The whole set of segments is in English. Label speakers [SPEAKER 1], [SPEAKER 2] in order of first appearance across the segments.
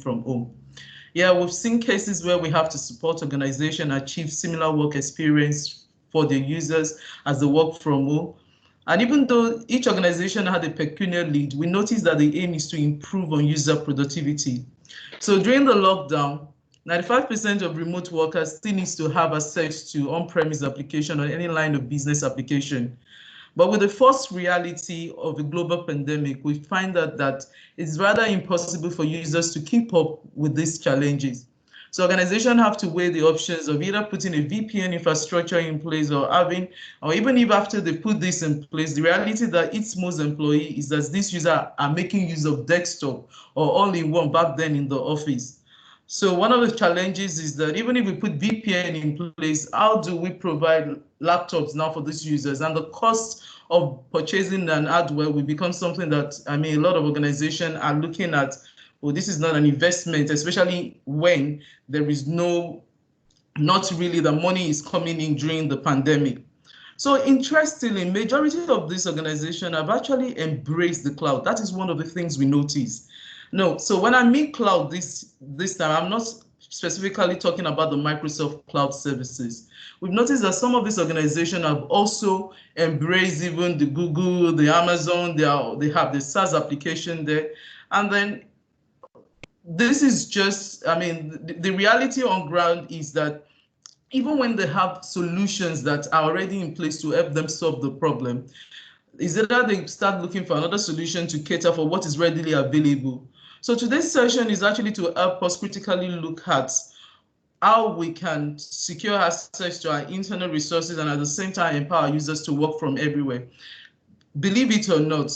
[SPEAKER 1] from home. Yeah, we've seen cases where we have to support organizations achieve similar work experience for their users as they work from home. And even though each organization had a peculiar lead, we noticed that the aim is to improve on user productivity. So during the lockdown, 95% of remote workers still needs to have access to on-premise application or any line of business application. But with the first reality of a global pandemic, we find that it's rather impossible for users to keep up with these challenges. So organizations have to weigh the options of either putting a VPN infrastructure in place or even if after they put this in place, the reality that it's most employees is that these users are making use of desktop or all-in-one back then in the office. So one of the challenges is that even if we put VPN in place, how do we provide laptops now for these users? And the cost of purchasing an hardware will become something that, a lot of organizations are looking at. Well, this is not an investment, especially when there is not really the money is coming in during the pandemic. So interestingly, majority of these organizations have actually embraced the cloud. That is one of the things we notice. No, so when I mean cloud this time, I'm not specifically talking about the Microsoft cloud services. We've noticed that some of these organizations have also embraced even the Google, the Amazon, they have the SaaS application there. And then this is just, the reality on ground is that even when they have solutions that are already in place to help them solve the problem, is that they start looking for another solution to cater for what is readily available. So today's session is actually to help us critically look at how we can secure access to our internal resources and at the same time empower users to work from everywhere. Believe it or not,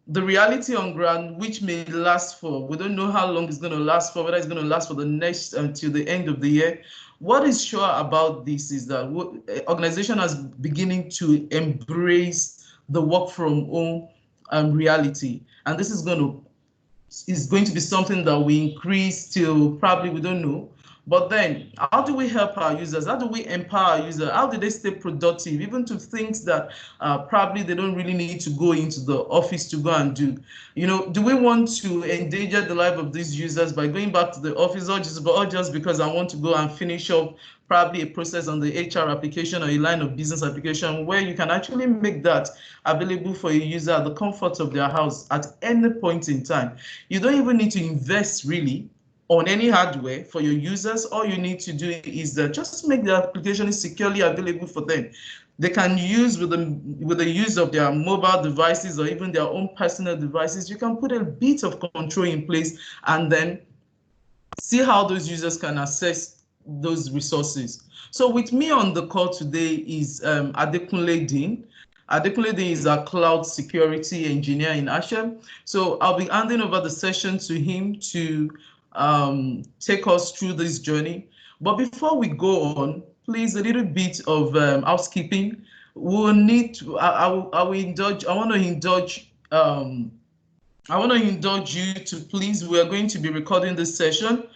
[SPEAKER 1] the reality on ground, which may last for, we don't know how long it's going to last for, whether it's going to last for the next until the end of the year. What is sure about this is that organization is beginning to embrace the work from home reality, and this is going to be something that we increase till probably, we don't know. But then how do we help our users? How do we empower our users? How do they stay productive, even to things that probably they don't really need to go into the office to go and do? Do we want to endanger the life of these users by going back to the office or just because I want to go and finish up probably a process on the HR application or a line of business application where you can actually make that available for a user at the comfort of their house at any point in time? You don't even need to invest really on any hardware for your users. All you need to do is just make the application securely available for them. They can use with the use of their mobile devices or even their own personal devices. You can put a bit of control in place and then see how those users can access those resources. So with me on the call today is Adekunle Dean. Adekunle Dean is a cloud security engineer in Ha-Shem. So I'll be handing over the session to him to take us through this journey. But before we go on, please, a little bit of housekeeping. We'll need to, I want to indulge you to please, we are going to be recording this session.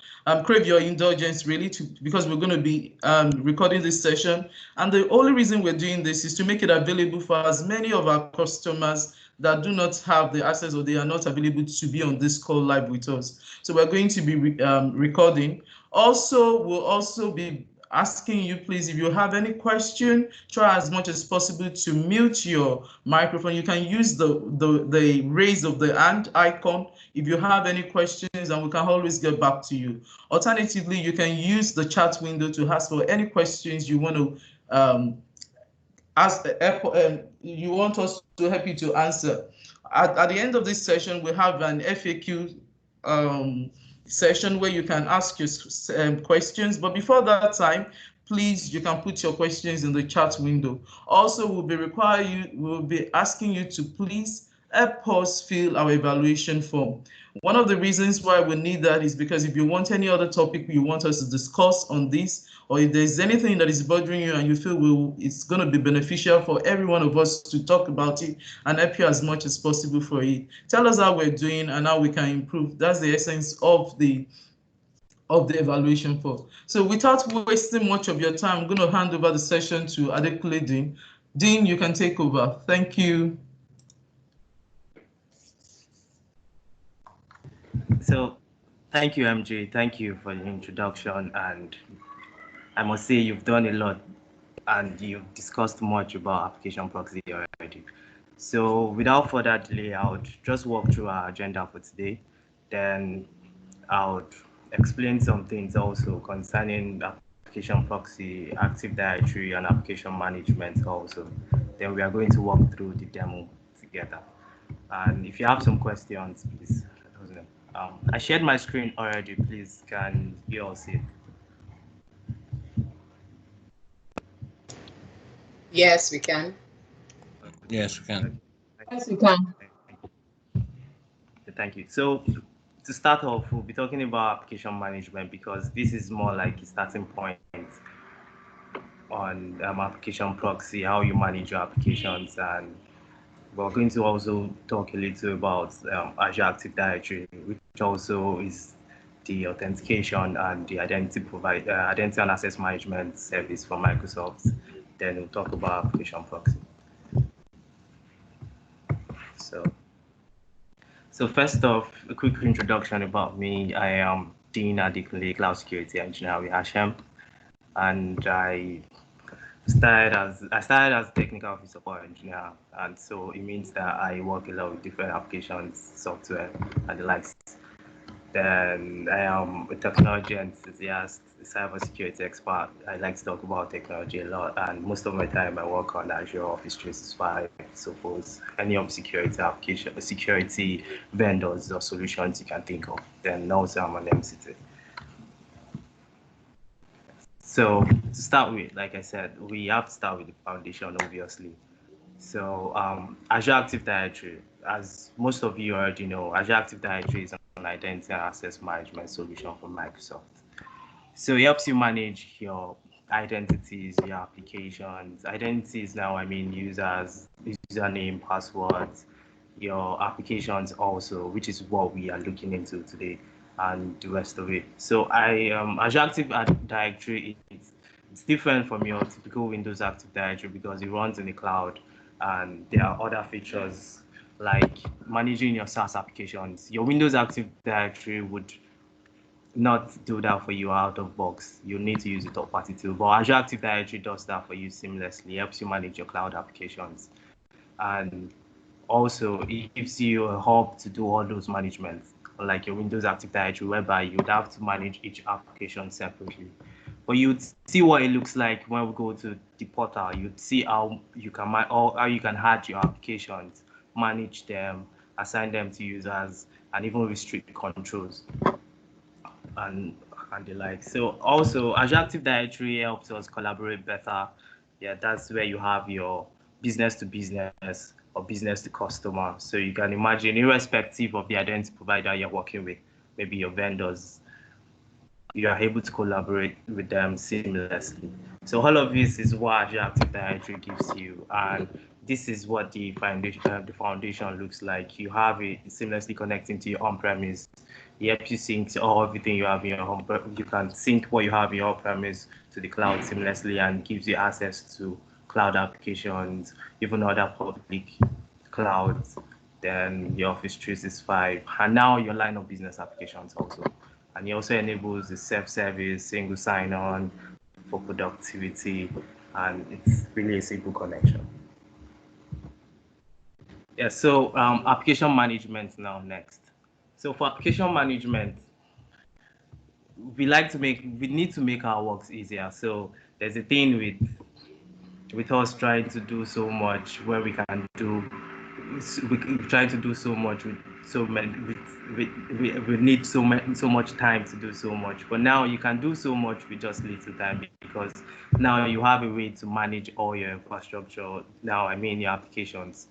[SPEAKER 1] Crave your indulgence really because we're going to be recording this session. And the only reason we're doing this is to make it available for as many of our customers that do not have the access or they are not available to be on this call live with us. So we're going to be recording. Also, we'll also be asking you, please, if you have any question, try as much as possible to mute your microphone. You can use the raise of the hand icon if you have any questions, and we can always get back to you. Alternatively, you can use the chat window to ask for any questions you want to you want us to help you to answer. At the end of this session, we have an FAQ session where you can ask your questions. But before that time, please, you can put your questions in the chat window. Also, we'll be asking you to please help us fill our evaluation form. One of the reasons why we need that is because if you want any other topic you want us to discuss on this, or if there's anything that is bothering you and you feel it's going to be beneficial for every one of us to talk about it and help you as much as possible for it, tell us how we're doing and how we can improve. That's the essence of the evaluation form. So without wasting much of your time, I'm going to hand over the session to Adekunle Dean. Dean, you can take over. Thank you.
[SPEAKER 2] So thank you, MJ. Thank you for the introduction. And I must say you've done a lot and you've discussed much about application proxy already. So without further delay, I would just walk through our agenda for today. Then I would explain some things also concerning application proxy, Active Directory, and application management also. Then we are going to walk through the demo together. And if you have some questions, please let us know. I shared my screen already. Please, can you all see it?
[SPEAKER 3] Yes, we can.
[SPEAKER 4] Yes, we can.
[SPEAKER 3] Yes, we can.
[SPEAKER 2] Thank you. So to start off, we'll be talking about application management because this is more like a starting point on application proxy, how you manage your applications, and we're going to also talk a little about Azure Active Directory, which also is the authentication and the identity and access management service for Microsoft. Then we'll talk about application proxy. So, so first off, a quick introduction about me. I am Dean at the Cloud Security Engineer with Ha-Shem, and I started as technical office support engineer, and so it means that I work a lot with different applications, software, and the likes. Then I am a technology enthusiast, a cybersecurity expert. I like to talk about technology a lot, and most of my time I work on Azure Office 365, suppose any of security application, security vendors or solutions you can think of. Then also I'm an MCT. So to start with, like I said, we have to start with the foundation, obviously. So Azure Active Directory, as most of you already know, Azure Active Directory is an identity and access management solution from Microsoft. So it helps you manage your identities, your applications. Identities now, I mean users, username, passwords, your applications also, which is what we are looking into today, and the rest of it. So Azure Active Directory it's different from your typical Windows Active Directory because it runs in the cloud, and there are other features like managing your SaaS applications. Your Windows Active Directory would not do that for you out of box. You need to use a third party tool. But Azure Active Directory does that for you seamlessly, helps you manage your cloud applications. And also it gives you a hub to do all those management, like your Windows Active Directory, whereby you'd have to manage each application separately. But you'd see what it looks like when we go to the portal. You'd see how you can how you can add your applications, manage them, assign them to users, and even restrict controls and and the like. So also Azure Active Directory helps us collaborate better. Yeah, that's where you have your business to business or business to customer. So you can imagine, irrespective of the identity provider you're working with, maybe your vendors, you are able to collaborate with them seamlessly. So all of this is what Azure Active Directory gives you, and this is what the foundation looks like. You have it seamlessly connecting to your on-premise. It helps you sync everything you have in your home. You can sync what you have in your on-premise to the cloud seamlessly, and gives you access to cloud applications, even other public clouds, then your Office 365, and now your line of business applications also. And it also enables the self-service, single sign-on for productivity, and it's really a simple connection. Yeah, so application management now next. So for application management, we need to make our works easier. So there's a thing with us trying to do so much where we can do we trying to do so much with so many we need so much time to do so much, but now you can do so much with just little time because now you have a way to manage all your infrastructure. Now I mean your applications,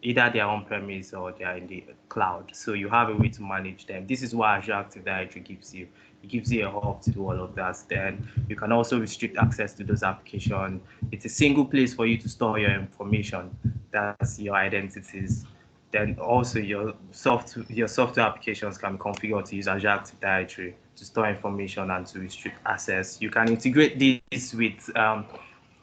[SPEAKER 2] either they're on premise or they're in the cloud. So you have a way to manage them. This is what Azure Active Directory gives you. It gives you a hub to do all of that. Then you can also restrict access to those applications. It's a single place for you to store your information. That's your identities. Then also your software applications can be configured to use Azure Active Directory to store information and to restrict access. You can integrate this with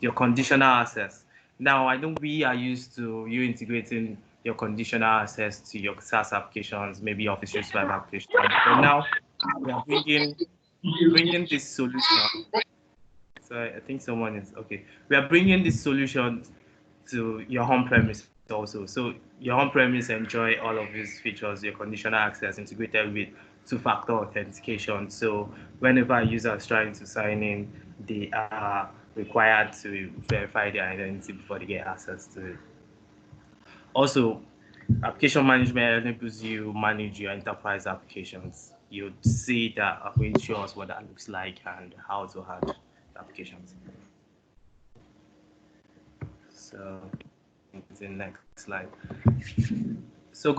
[SPEAKER 2] your conditional access. Now, I know we are used to you integrating your conditional access to your SaaS applications, maybe Office 365 applications. But now we are bringing this solution. So I think someone is okay. We are bringing this solution to your home premise also. So your home premise enjoy all of these features, your conditional access integrated with two-factor authentication. So whenever a user is trying to sign in, they are required to verify their identity before they get access to it. Also, application management enables you manage your enterprise applications. You see that it shows what that looks like and how to handle applications. So, the next slide. So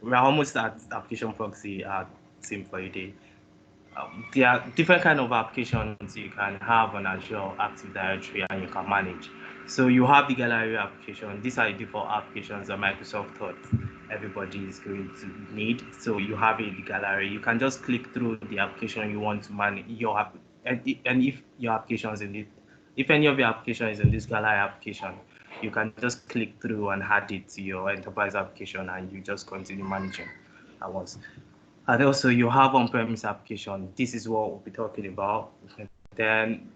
[SPEAKER 2] we're almost at application proxy team for a day. There are different kind of applications you can have on Azure Active Directory and you can manage. So you have the gallery application. These are the default applications that Microsoft thought everybody is going to need. So you have the gallery. You can just click through the application you want to manage your app, and if your application is in it, if any of your application is in this gallery application, you can just click through and add it to your enterprise application, and you just continue managing at once. And also you have on-premise application. This is what we'll be talking about. Then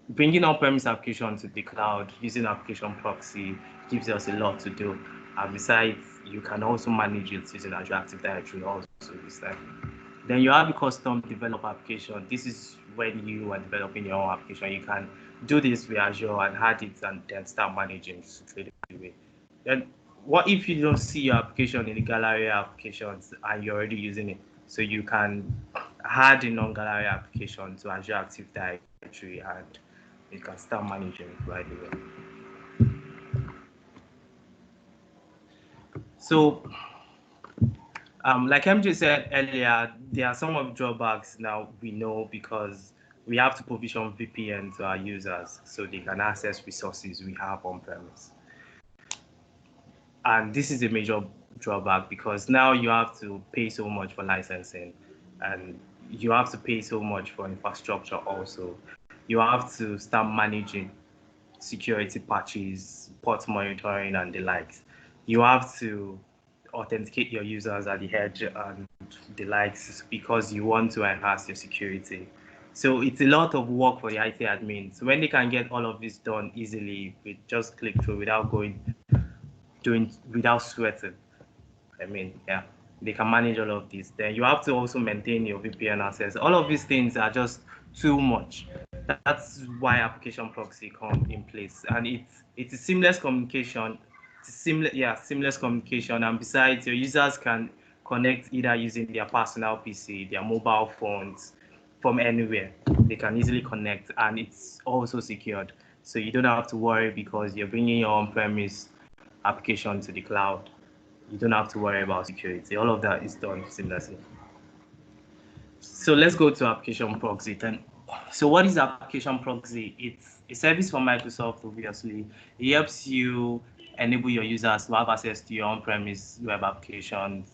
[SPEAKER 2] bringing on-premise application to the cloud using application proxy gives us a lot to do. And besides, you can also manage it using Azure Active Directory also this time. Then you have the custom develop application. This is when you are developing your own application. You can do this with Azure and add it and then start managing it straight away. Then what if you don't see your application in the gallery applications and you're already using it? So you can add a non-gallery application to Azure Active Directory and you can start managing it right away. So, like MJ said earlier, there are some of the drawbacks now we know because we have to provision VPN to our users so they can access resources we have on premise. And this is a major drawback because now you have to pay so much for licensing and you have to pay so much for infrastructure also. You have to start managing security patches, port monitoring, and the likes. You have to authenticate your users at the edge and the likes because you want to enhance your security. So it's a lot of work for the IT admins. When they can get all of this done easily with just click through without without sweating. I mean, yeah, they can manage all of this. Then you have to also maintain your VPN access. All of these things are just too much. That's why application proxy come in place, and it's a seamless communication. Seamless communication. And besides, your users can connect either using their personal PC, their mobile phones, from anywhere. They can easily connect, and it's also secured. So you don't have to worry because you're bringing your on-premise application to the cloud. You don't have to worry about security. All of that is done seamlessly. So let's go to application proxy then. So what is application proxy? It's a service from Microsoft, obviously. It helps you enable your users to have access to your on-premise web applications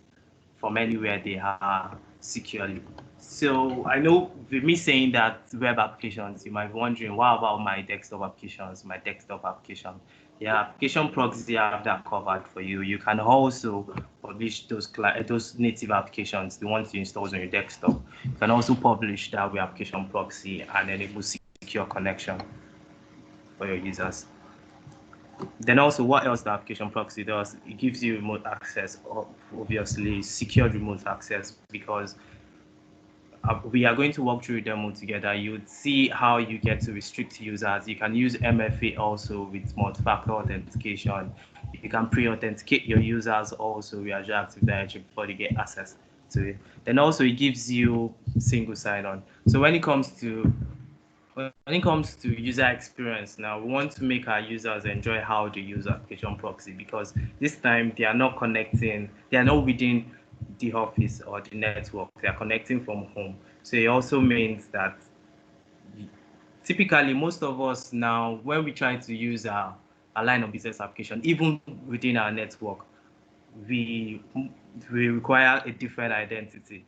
[SPEAKER 2] from anywhere they are securely. So I know with me saying that web applications, you might be wondering, what about my desktop applications, my desktop application? Yeah, application proxy have that covered for you. You can also publish those native applications, the ones you install on your desktop. You can also publish that with application proxy and enable secure connection for your users. Then also, what else the application proxy does? It gives you remote access, obviously secured remote access, because we are going to walk through a demo together. You would see how you get to restrict users. You can use MFA also with multi-factor authentication. You can pre-authenticate your users also with Azure Active Directory before they get access to it. Then also it gives you single sign-on. So when it comes to user experience, now we want to make our users enjoy how they use application proxy, because this time they are not connecting, they are not within the office or the network, they are connecting from home. So it also means that typically most of us now, when we try to use a line of business application, even within our network, we require a different identity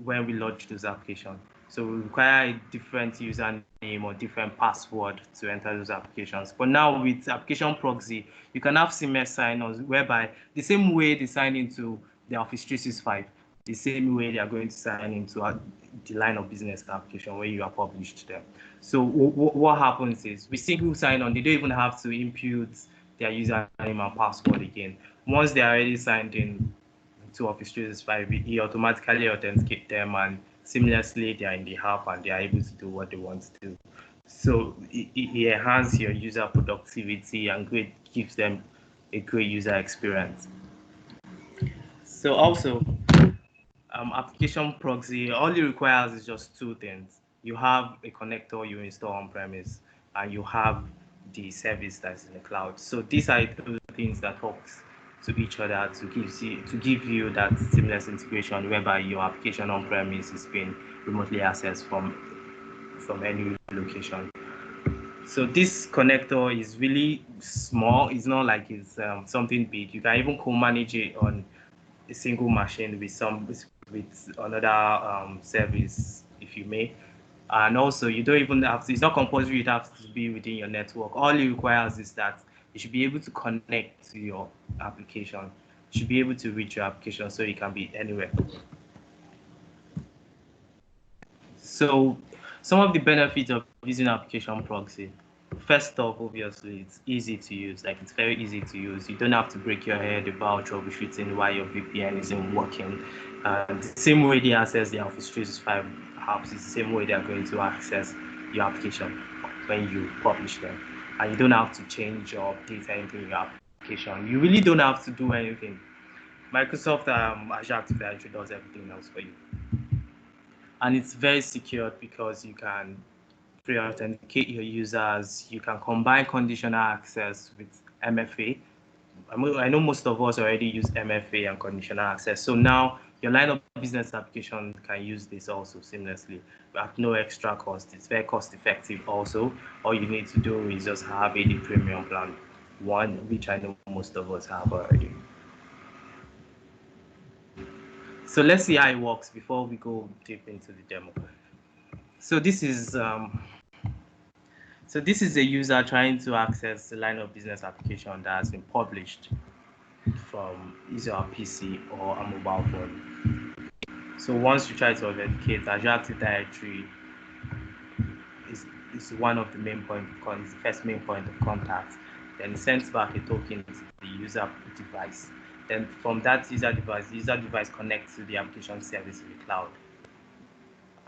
[SPEAKER 2] when we launch those applications. So we require a different username or different password to enter those applications. But now with application proxy, you can have seamless sign-ons whereby the same way they sign into the Office 365, the same way they are going to sign into the line of business application where you are published there. So what happens is with single sign-on, they don't even have to input their username and password again. Once they are already signed in to Office 365, he automatically authenticates them, and seamlessly they are in the app and they are able to do what they want to do. So it enhances your user productivity and gives them a great user experience. So also, application proxy, all it requires is just two things. You have a connector you install on premise, and you have the service that's in the cloud. So these are the things that talks to each other to give you that seamless integration whereby your application on premise is being remotely accessed from any location. So this connector is really small. It's not like it's something big. You can even co-manage it on a single machine with another service if you may. And also you don't even have to, it's not compulsory it has to be within your network. All it requires is that you should be able to connect to your application. You should be able to reach your application so it can be anywhere. So some of the benefits of using application proxy. First off, obviously, it's easy to use. Like, it's very easy to use. You don't have to break your head about troubleshooting why your VPN isn't working. The same way they access the Office 365 apps is the same way they are going to access your application when you publish them. And you don't have to change or update anything in your application. You really don't have to do anything. Microsoft Azure Active Directory does everything else for you. And it's very secure because you can pre-authenticate your users. You can combine conditional access with MFA. I know most of us already use MFA and conditional access. So now your line of business application can use this also seamlessly at no extra cost. It's very cost effective also. All you need to do is just have AD Premium Plan 1, which I know most of us have already. So let's see how it works before we go deep into the demo. So this is a user trying to access the line of business application that has been published from either a PC or a mobile phone. So once you try to authenticate, Azure Active Directory is one of the main point of the first main point of contact. Then it sends back a token to the user device. Then from that user device connects to the application service in the cloud.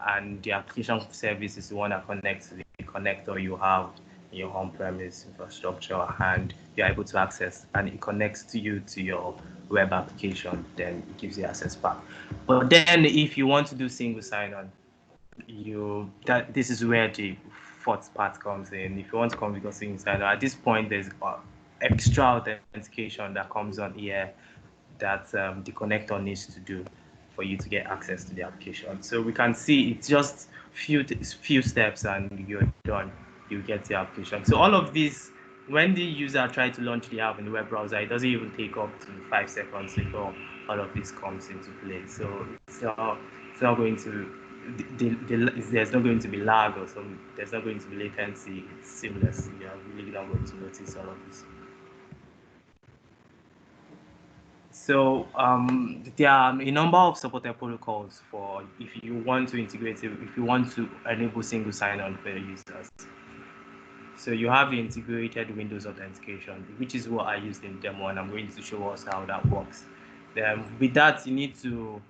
[SPEAKER 2] And the application service is the one that connects to the connector you have in your on-premise infrastructure, and you're able to access, and it connects to your web application, then it gives you access back. But then if you want to do single sign-on, this is where the fourth part comes in. If you want to configure single sign-on, at this point there's extra authentication that comes on here that the connector needs to do for you to get access to the application. So we can see it's just few steps and you're done. You get the application. So all of this, when the user tries to launch the app in the web browser, it doesn't even take up to 5 seconds before all of this comes into play. So it's not going to there's not going to be lag or something. There's not going to be latency. It's seamless. You're really not going to notice all of this. So there are a number of supported protocols for if you want to integrate it, if you want to enable single sign-on for your users. So you have the integrated Windows authentication, which is what I used in demo, and I'm going to show us how that works. With that, you need to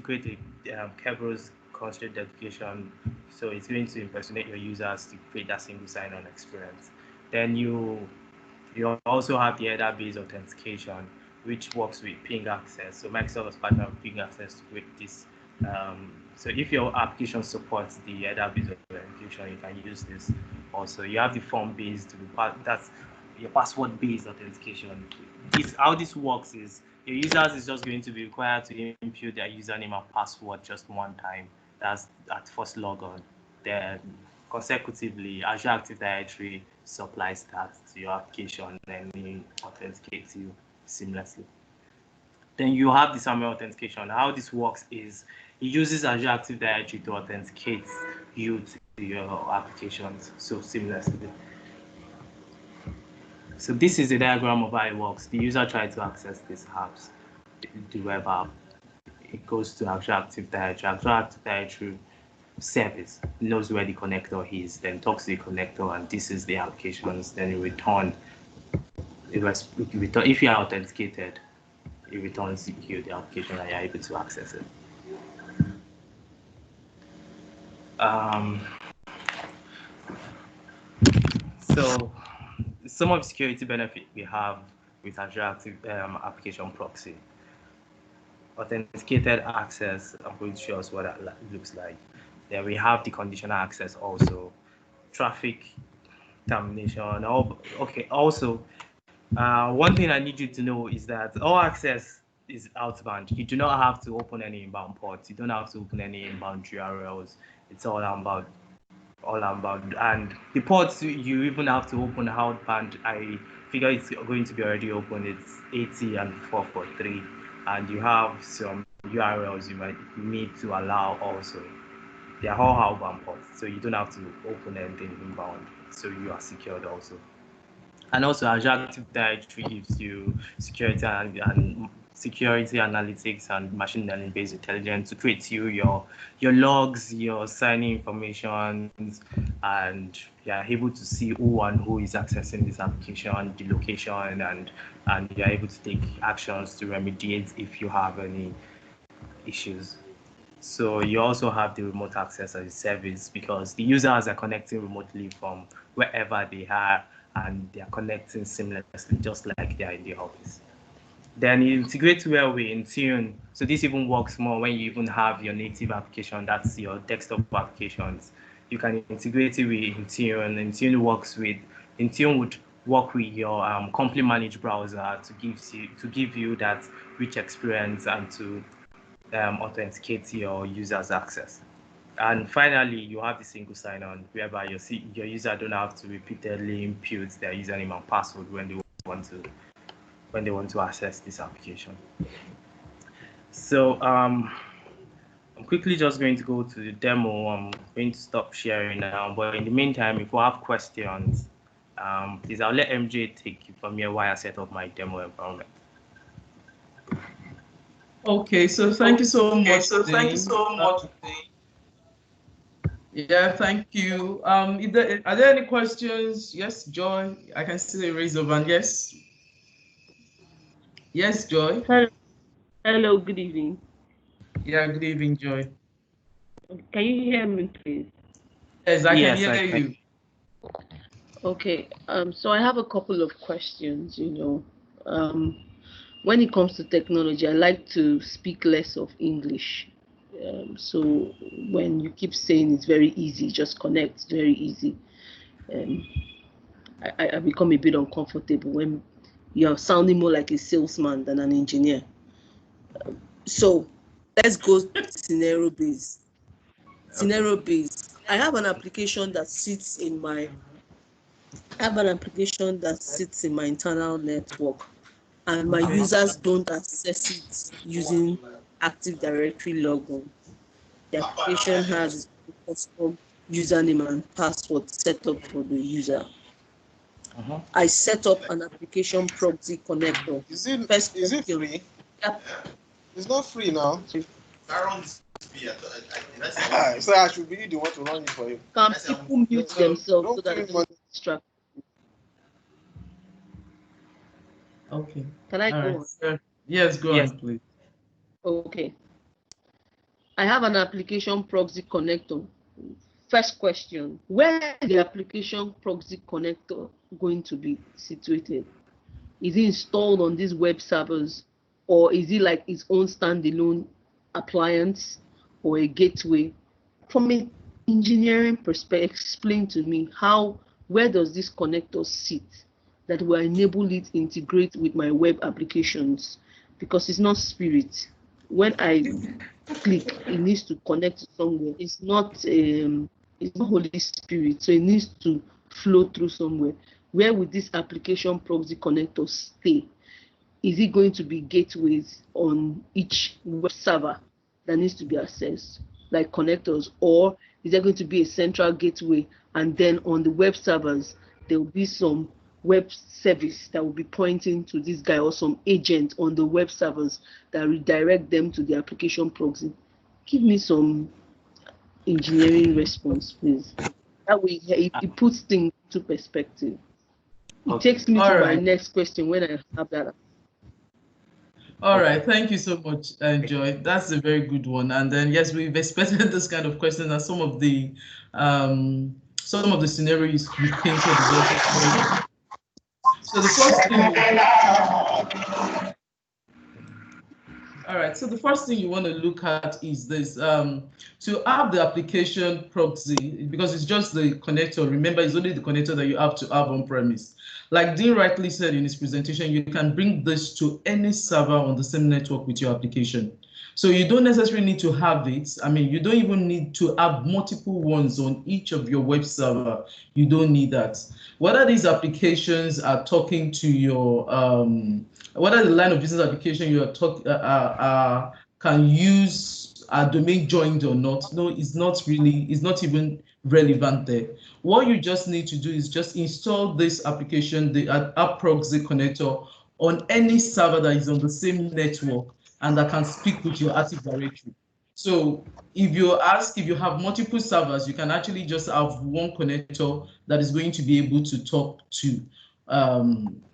[SPEAKER 2] create a Kerberos constraint authentication. So it's going to impersonate your users to create that single sign-on experience. Then you also have the header-based authentication, which works with ping access. So Microsoft has partnered with ping access to create this. So if your application supports the header-based authentication, you can use this. Also, you have the form-based, that's your password-based authentication. How this works is your users is just going to be required to input their username and password just one time. That's at first logon. Then consecutively, Azure Active Directory supplies that to your application and it authenticates you seamlessly. Then you have the summary authentication. How this works is it uses Azure Active Directory to authenticate you to your applications so seamlessly. So this is the diagram of how it works. The user tries to access these apps, the web app. It goes to Azure Active Directory. Azure Active Directory service knows where the connector is, then talks to the connector, and this is the applications. Then it returns. If you are authenticated, it returns you the application and you're able to access it. So some of the security benefit we have with Azure Active Application Proxy. Authenticated access, I'm going to show us what that looks like. Then we have the conditional access also, traffic termination. Okay, also, one thing I need you to know is that all access is outbound. You do not have to open any inbound ports. You don't have to open any inbound URLs. It's all outbound. And the ports you even have to open outbound. I figure it's going to be already open. It's 80 and 443, and you have some URLs you might need to allow also. They are all outbound ports, so you don't have to open anything inbound. So you are secured also. And also Azure Active Directory gives you security and security analytics and machine learning based intelligence to create your logs, your signing information, and you're able to see who is accessing this application, the location, and you're able to take actions to remediate if you have any issues. So you also have the remote access as a service because the users are connecting remotely from wherever they are, and they are connecting seamlessly, just like they are in the office. Then you integrate well with Intune. So this even works more when you even have your native application, that's your desktop applications. You can integrate it with Intune. Intune would work with your company managed browser to give you that rich experience and to authenticate your users' access. And finally, you have the single sign-on, whereby your user don't have to repeatedly input their username and password when they want to access this application. So I'm quickly just going to go to the demo. I'm going to stop sharing now, but in the meantime, if you have questions, please I'll let MJ take you from here while I set up my demo environment.
[SPEAKER 1] Okay, so thank you so much. Yeah, thank you. Are there any questions? Yes, Joy. I can see a raise of hand. Yes. Yes, Joy.
[SPEAKER 5] Hello, good evening.
[SPEAKER 1] Yeah, good evening, Joy.
[SPEAKER 5] Can you hear me, please?
[SPEAKER 1] Yes, I can hear you.
[SPEAKER 5] Okay. So I have a couple of questions. When it comes to technology, I like to speak less of English. So when you keep saying it's very easy, just connect, it's very easy. I become a bit uncomfortable when you're sounding more like a salesman than an engineer. So let's go scenario based. Scenario based. I have an application that sits in my internal network, and my users don't access it using Active Directory logon. The application has a custom username and password set up for the user. I set up an application proxy connector.
[SPEAKER 6] Is it free?
[SPEAKER 5] Yep.
[SPEAKER 6] It's not free now. So I should be the one to run it for you.
[SPEAKER 5] Can people mute themselves so that they don't distract?
[SPEAKER 1] Okay.
[SPEAKER 5] Can I go on?
[SPEAKER 1] Yes, go on, please.
[SPEAKER 5] Okay. I have an application proxy connector. First question, where is the application proxy connector going to be situated? Is it installed on these web servers, or is it like its own standalone appliance or a gateway? From an engineering perspective, explain to me where does this connector sit that will enable it to integrate with my web applications? Because it's not Spirit. When I click, it needs to connect to somewhere. It's not Holy Spirit, so it needs to flow through somewhere. Where would this application proxy connector stay? is it going to be gateways on each web server that needs to be accessed, like connectors, or is there going to be a central gateway, and then on the web servers there will be some web service that will be pointing to this guy, or some agent on the web servers that redirect them to the application proxy? Give me some engineering response, please. That way it puts things into perspective. It takes me to my next question when I have that.
[SPEAKER 1] All right, thank you so much, Joy. That's a very good one. And then yes, we've expected this kind of question, and some of the scenarios you painted. So the first thing. All right, so the first thing you want to look at is this, to have the application proxy, because it's just the connector. Remember, it's only the connector that you have to have on premise. Like Dean rightly said in his presentation, you can bring this to any server on the same network with your application. So you don't necessarily need to have it. I mean, you don't even need to have multiple ones on each of your web server. You don't need that. Whether these applications are talking to your, whether the line of business application you are talking can use a domain joined or not, no, it's not even relevant there. What you just need to do is just install this application, the App Proxy connector, on any server that is on the same network and that can speak with your Active Directory. So if you have multiple servers, you can actually just have one connector that is going to be able to talk to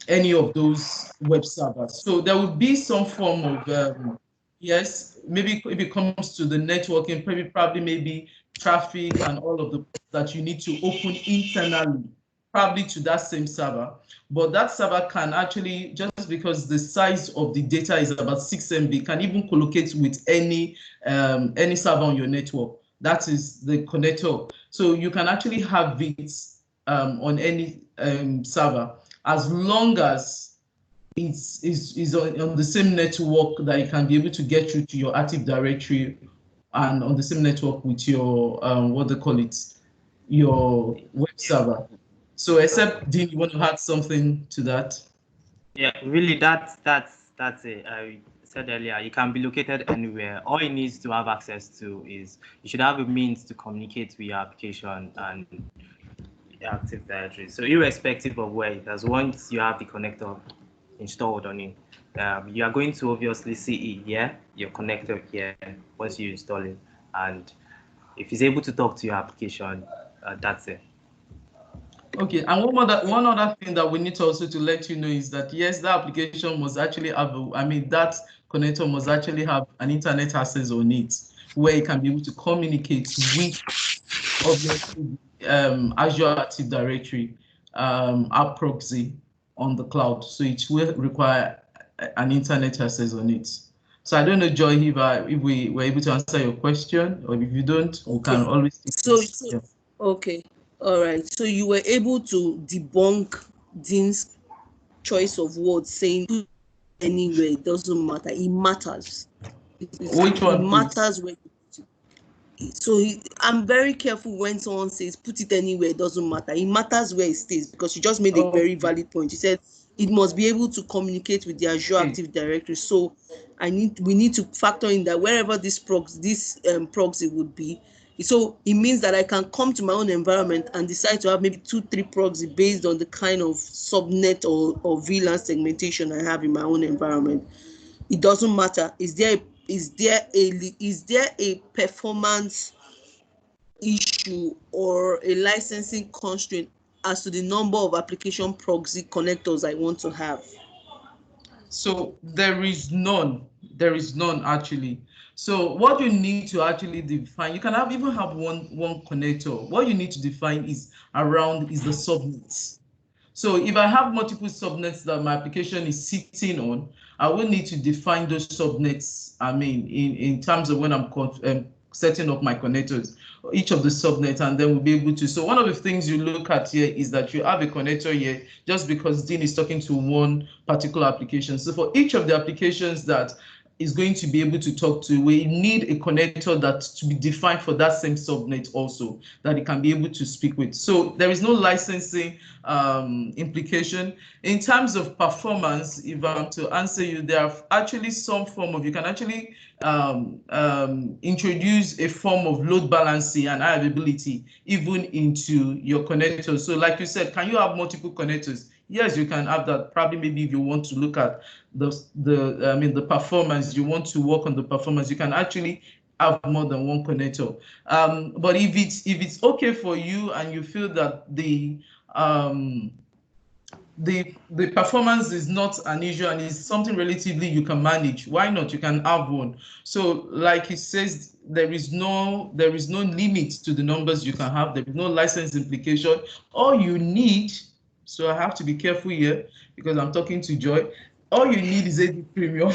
[SPEAKER 1] any of those web servers. So there will be some form of, yes, maybe if it comes to the networking, probably maybe traffic and all of the that you need to open internally, probably to that same server. But that server can actually, just because the size of the data is about 6 MB, can even collocate with any server on your network. That is the connector. So you can actually have it on any server, as long as it's on the same network that you can be able to get through to your Active Directory, and on the same network with your your web server. So except, Dean, you want to add something to that?
[SPEAKER 2] Yeah, really, that's it. I said earlier, it can be located anywhere. All it needs to have access to is you should have a means to communicate with your application and your Active Directory. So irrespective of where it is, once you have the connector installed on it, you are going to obviously see it here, your connector here, once you install it. And if it's able to talk to your application, that's it.
[SPEAKER 1] Okay, and one other thing that we need to also to let you know is that yes, the application must actually have, that connector must actually have an internet access on it, where it can be able to communicate with obviously Azure Active Directory App Proxy on the cloud. So it will require an internet access on it. So I don't know, Joy, if we were able to answer your question, or if you don't, we can always.
[SPEAKER 5] Okay. All right. So you were able to debunk Dean's choice of words, saying anywhere, it doesn't matter. It matters.
[SPEAKER 1] Which one?
[SPEAKER 5] It matters where. So I'm very careful when someone says put it anywhere, it doesn't matter. It matters where it stays, because you just made a very valid point. You said it must be able to communicate with the Azure Active Directory. So we need to factor in that wherever this proxy would be. So it means that I can come to my own environment and decide to have maybe 2-3 proxy based on the kind of subnet or VLAN segmentation I have in my own environment. It doesn't matter. Is there a performance issue or a licensing constraint as to the number of application proxy connectors I want to have?
[SPEAKER 1] So there is none. There is none actually. So what you need to actually define, you can even have one connector. What you need to define is the subnets. So if I have multiple subnets that my application is sitting on, I will need to define those subnets. In terms of when I'm setting up my connectors, each of the subnets, and then we'll be able to. So one of the things you look at here is that you have a connector here just because Dean is talking to one particular application. So for each of the applications that is going to be able to talk to. We need a connector that to be defined for that same subnet also, that it can be able to speak with. So there is no licensing implication. In terms of performance, if I'm to answer you, there are actually some form of, you can actually introduce a form of load balancing and availability even into your connectors. So like you said, can you have multiple connectors? Yes, you can have that. Probably maybe if you want to look at the performance, you want to work on the performance, you can actually have more than one connector. But if it's okay for you and you feel that the performance is not an issue and is something relatively you can manage, why not? You can have one. So like it says, there is no limit to the numbers you can have. There is no license implication. All you need, so I have to be careful here because I'm talking to Joy. All you need is AD Premium.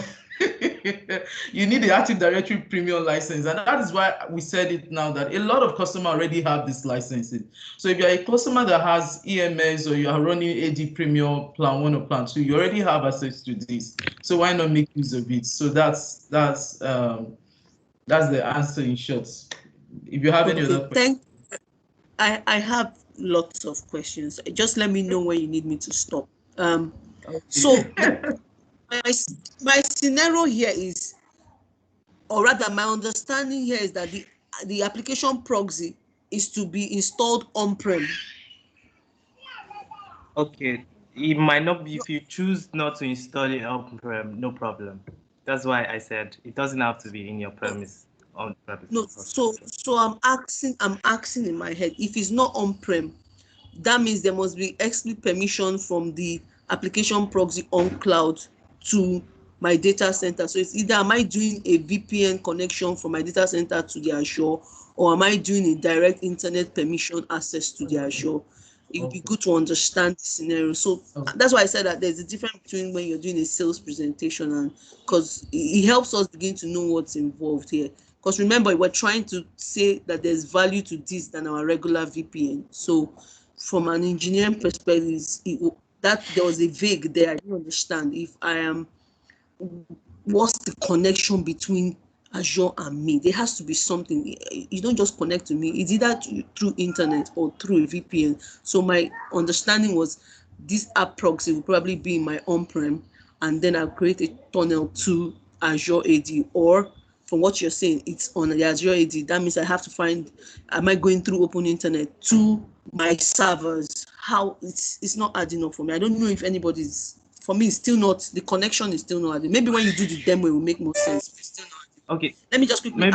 [SPEAKER 1] You need the Active Directory Premium license, and that is why we said it now that a lot of customers already have this licensing. So if you're a customer that has EMS or you are running AD Premium Plan 1 or Plan 2, you already have access to this. So why not make use of it? So that's the answer in short. If you have any other questions.
[SPEAKER 7] I have lots of questions. Just let me know when you need me to stop. So my scenario here is, or rather my understanding here is that the application proxy is to be installed on-prem.
[SPEAKER 2] Okay, it might not be, if you choose not to install it on-prem, no problem. That's why I said it doesn't have to be in your premise.
[SPEAKER 7] No, so I'm asking in my head, if it's not on-prem, that means there must be explicit permission from the application proxy on cloud to my data center. So it's either am I doing a VPN connection from my data center to the Azure, or am I doing a direct internet permission access to the Azure? It would be good to understand the scenario. So that's why I said that there's a difference between when you're doing a sales presentation, and because it helps us begin to know what's involved here. Because remember, we're trying to say that there's value to this than our regular VPN. So from an engineering perspective, that there was a vague there. I didn't understand if what's the connection between Azure and me. There has to be something. You don't just connect to me. It's either through internet or through a VPN. So my understanding was this app proxy will probably be in my on-prem, and then I'll create a tunnel to Azure AD, or from what you're saying, it's on the Azure AD. That means I have to find, am I going through open internet to my servers? How it's not adding up for me. I don't know if anybody's, for me, it's still not, the connection is still not adding. Maybe when you do the demo, it will make more sense. It's still not adding.
[SPEAKER 2] Okay.
[SPEAKER 7] Let me just quickly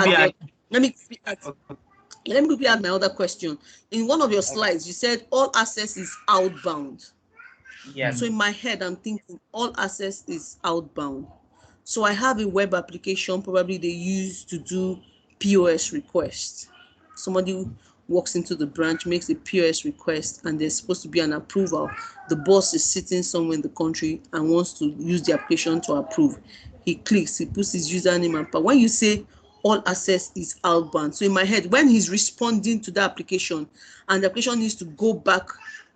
[SPEAKER 7] let me quickly add my other question. In one of your slides, you said all access is outbound.
[SPEAKER 2] Yes.
[SPEAKER 7] So in my head, I'm thinking all access is outbound. So I have a web application, probably they use to do POS requests. Somebody walks into the branch, makes a POS request, and there's supposed to be an approval. The boss is sitting somewhere in the country and wants to use the application to approve. He clicks, he puts his username and password. When you say all access is outbound, so in my head, when he's responding to the application and the application needs to go back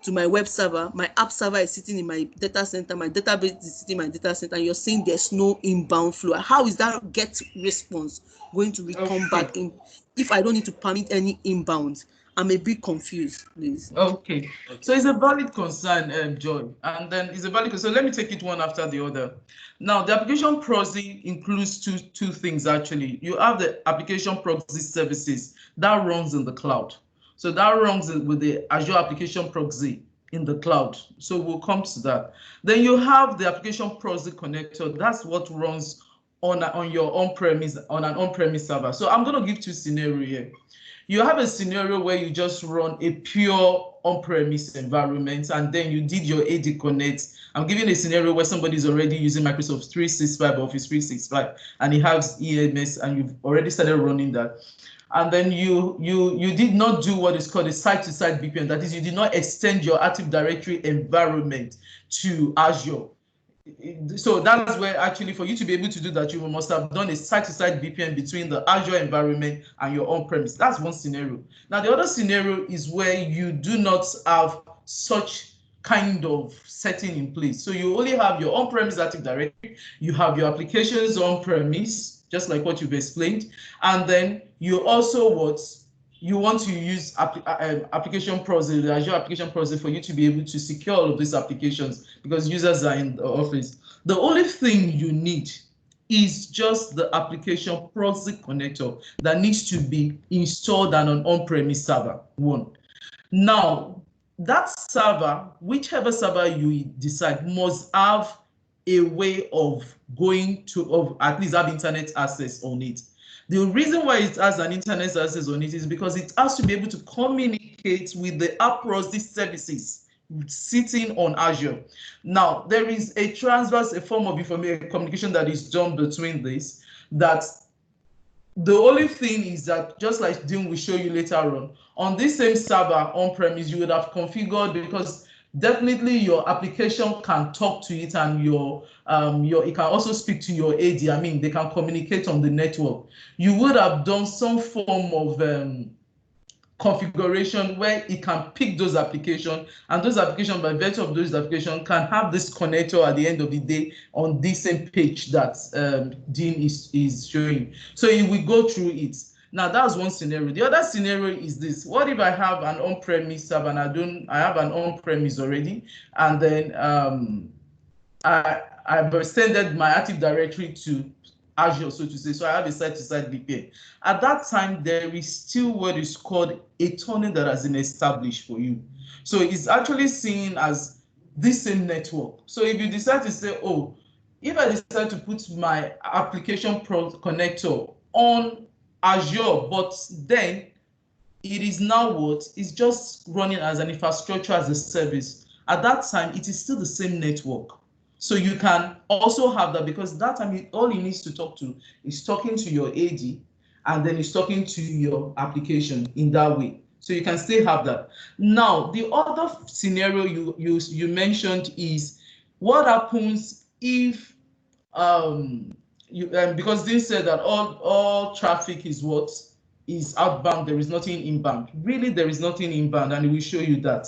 [SPEAKER 7] to my web server, my app server is sitting in my data center, my database is sitting in my data center, and you're saying there's no inbound flow. How is that get response going to return back in if I don't need to permit any inbound? I'm a bit confused, please.
[SPEAKER 1] Okay. So it's a valid concern, Joy, and then it's a valid concern. So let me take it one after the other. Now, the application proxy includes two things actually. You have the application proxy services that runs in the cloud. So that runs with the Azure application proxy in the cloud. So we'll come to that. Then you have the application proxy connector. That's what runs on your on-premise, on an on-premise server. So I'm going to give two scenarios here. You have a scenario where you just run a pure on-premise environment, and then you did your AD Connect. I'm giving a scenario where somebody is already using Microsoft 365, Office 365, and he has EMS, and you've already started running that. And then you did not do what is called a site-to-site VPN. That is, you did not extend your Active Directory environment to Azure. So that's where actually for you to be able to do that, you must have done a site-to-site VPN between the Azure environment and your on-premise. That's one scenario. Now, the other scenario is where you do not have such kind of setting in place. So you only have your on-premise Active Directory, you have your applications on-premise, just like what you've explained, and then you also you want to use application proxy, the Azure application proxy, for you to be able to secure all of these applications because users are in the office. The only thing you need is just the application proxy connector that needs to be installed on an on-premise server, one. Now, that server, whichever server you decide, must have a way of at least have internet access on it. The reason why it has an internet access on it is because it has to be able to communicate with the app proxy services sitting on Azure. Now, there is a form of communication that is done between this, that the only thing is that, just like Dean will show you later on this same server on-premise, you would have configured, because definitely your application can talk to it, and it can also speak to your AD. I mean, they can communicate on the network. You would have done some form of configuration where it can pick those applications, and those applications, by virtue of those applications, can have this connector at the end of the day on this same page that Dean is showing. So it will go through it. Now, that's one scenario. The other scenario is this: what if I have an on-premise server and I have an on-premise already, and then I've extended my Active Directory to Azure, so to say. So I have a site-to-site VPN. At that time, there is still what is called a tunnel that has been established for you. So it's actually seen as this same network. So if you decide to say, oh, if I decide to put my application connector on Azure, but then it is now it's just running as an infrastructure as a service. At that time, it is still the same network. So you can also have that, because that time all it needs to talk to is talking to your AD, and then it's talking to your application in that way. So you can still have that. Now, the other scenario you mentioned is what happens if because they said that all traffic is outbound, there is nothing inbound. Really, there is nothing inbound, and we show you that.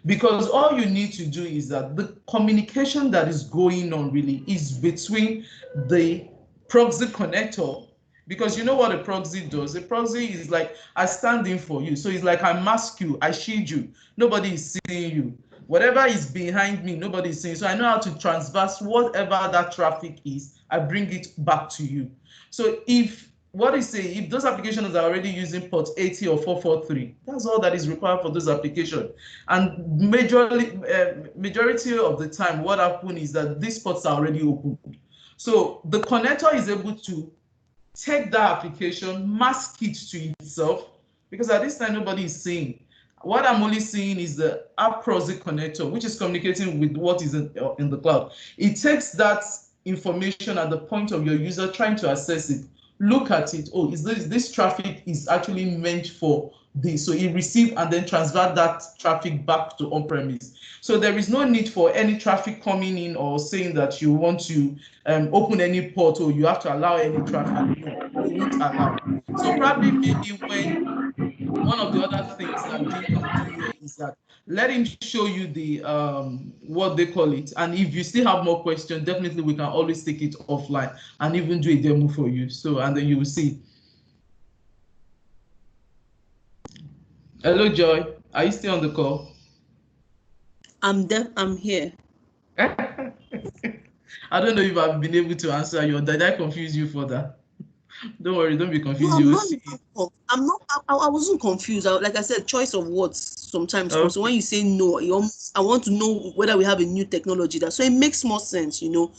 [SPEAKER 1] Because all you need to do is that the communication that is going on really is between the proxy connector, because you know what a proxy does. A proxy is like, I stand in for you. So it's like I mask you, I shield you. Nobody is seeing you. Whatever is behind me, nobody is seeing. So I know how to transverse whatever that traffic is. I bring it back to you. So if those applications are already using port 80 or 443, that's all that is required for those applications. And majority of the time, what happens is that these ports are already open. So the connector is able to take that application, mask it to itself, because at this time, nobody is seeing. What I'm only seeing is the app proxy connector, which is communicating with what is in the cloud. It takes that information at the point of your user trying to access it, look at it. Oh, is this traffic is actually meant for this? So it receive and then transfer that traffic back to on-premise. So there is no need for any traffic coming in or saying that you want to open any port or you have to allow any traffic. No, you won't allow. So probably maybe when one of the other things that Dean can do here is that let him show you the what they call it, and if you still have more questions, definitely we can always take it offline and even do a demo for you. So, and then you will see. Hello, Joy. Are you still on the call?
[SPEAKER 7] I'm here.
[SPEAKER 1] I don't know if I've been able to answer you. Did I confuse you further? Don't worry, don't be confused.
[SPEAKER 7] No, I wasn't confused. Like I said, choice of words sometimes. Okay. So when you say no, I want to know whether we have a new technology that, so it makes more sense, you know,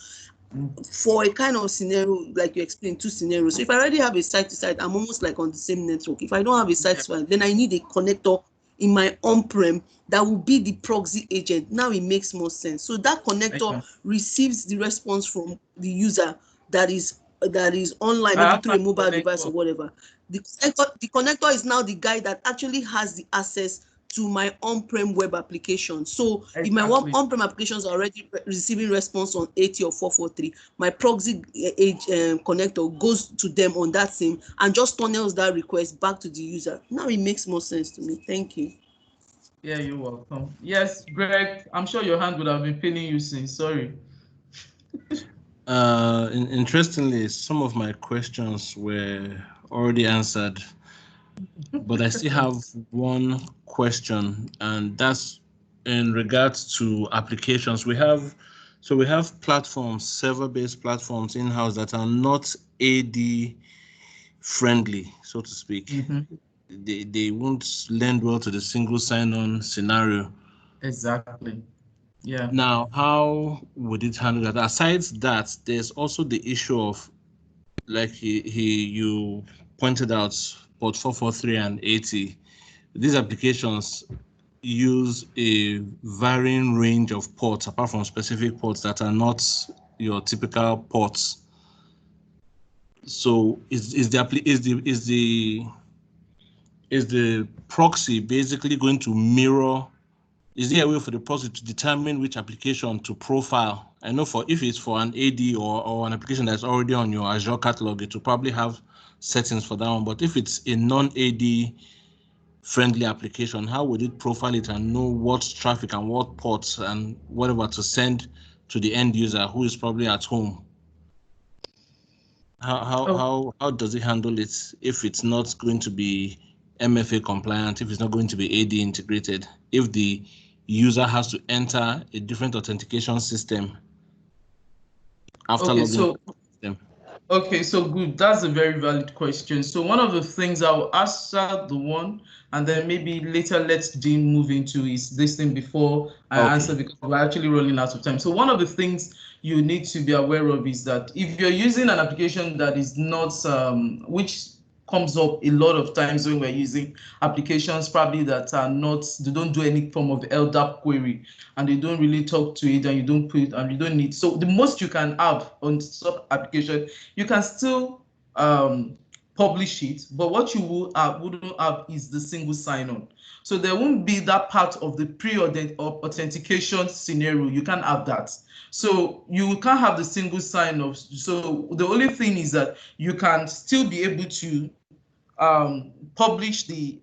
[SPEAKER 7] for a kind of scenario, like you explained, two scenarios. So if I already have a site-to-site, I'm almost like on the same network. If I don't have a site-to-site, then I need a connector in my on-prem that will be the proxy agent. Now it makes more sense. So that connector receives the response from the user that is online, maybe through a mobile device or whatever. The connector is now the guy that actually has the access to my on-prem web application. So if my on-prem applications are already receiving response on 80 or 443, my proxy connector goes to them on that same and just tunnels that request back to the user. Now it makes more sense to me. Thank you.
[SPEAKER 1] Yeah, you're welcome. Yes, Greg, I'm sure your hand would have been paining you since. Sorry.
[SPEAKER 4] Interestingly, some of my questions were already answered, but I still have one question, and that's in regards to applications. We have platforms, server-based platforms in-house that are not AD friendly, so to speak.
[SPEAKER 1] Mm-hmm.
[SPEAKER 4] They won't lend well to the single sign-on scenario.
[SPEAKER 1] Exactly. Yeah.
[SPEAKER 4] Now, how would it handle that? Aside that, there's also the issue of, like you pointed out, port 443 and 80. These applications use a varying range of ports, apart from specific ports that are not your typical ports. So is the proxy basically going to mirror? Is there a way for the proxy to determine which application to profile? I know if it's for an AD or an application that's already on your Azure catalog, it will probably have settings for that one. But if it's a non-AD friendly application, how would it profile it and know what traffic and what ports and whatever to send to the end user who is probably at home? How does it handle it if it's not going to be MFA compliant, if it's not going to be AD integrated, if the user has to enter a different authentication system after
[SPEAKER 1] Okay,
[SPEAKER 4] logging
[SPEAKER 1] so
[SPEAKER 4] into the system?
[SPEAKER 1] Okay, so good. That's a very valid question. So one of the things I'll answer the one, and then maybe later let Dean move into is this thing before I answer,
[SPEAKER 4] Okay.
[SPEAKER 1] because we're actually running out of time. So one of the things you need to be aware of is that if you're using an application that is not, which comes up a lot of times when we're using applications probably that are not, they don't do any form of LDAP query, and they don't really talk to it, and you don't put, and you don't need. So the most you can have on sub application, you can still publish it, but what you wouldn't have is the single sign-on. So there won't be that part of the pre-authentication scenario. You can't have that. So you can't have the single sign-off. So the only thing is that you can still be able to publish the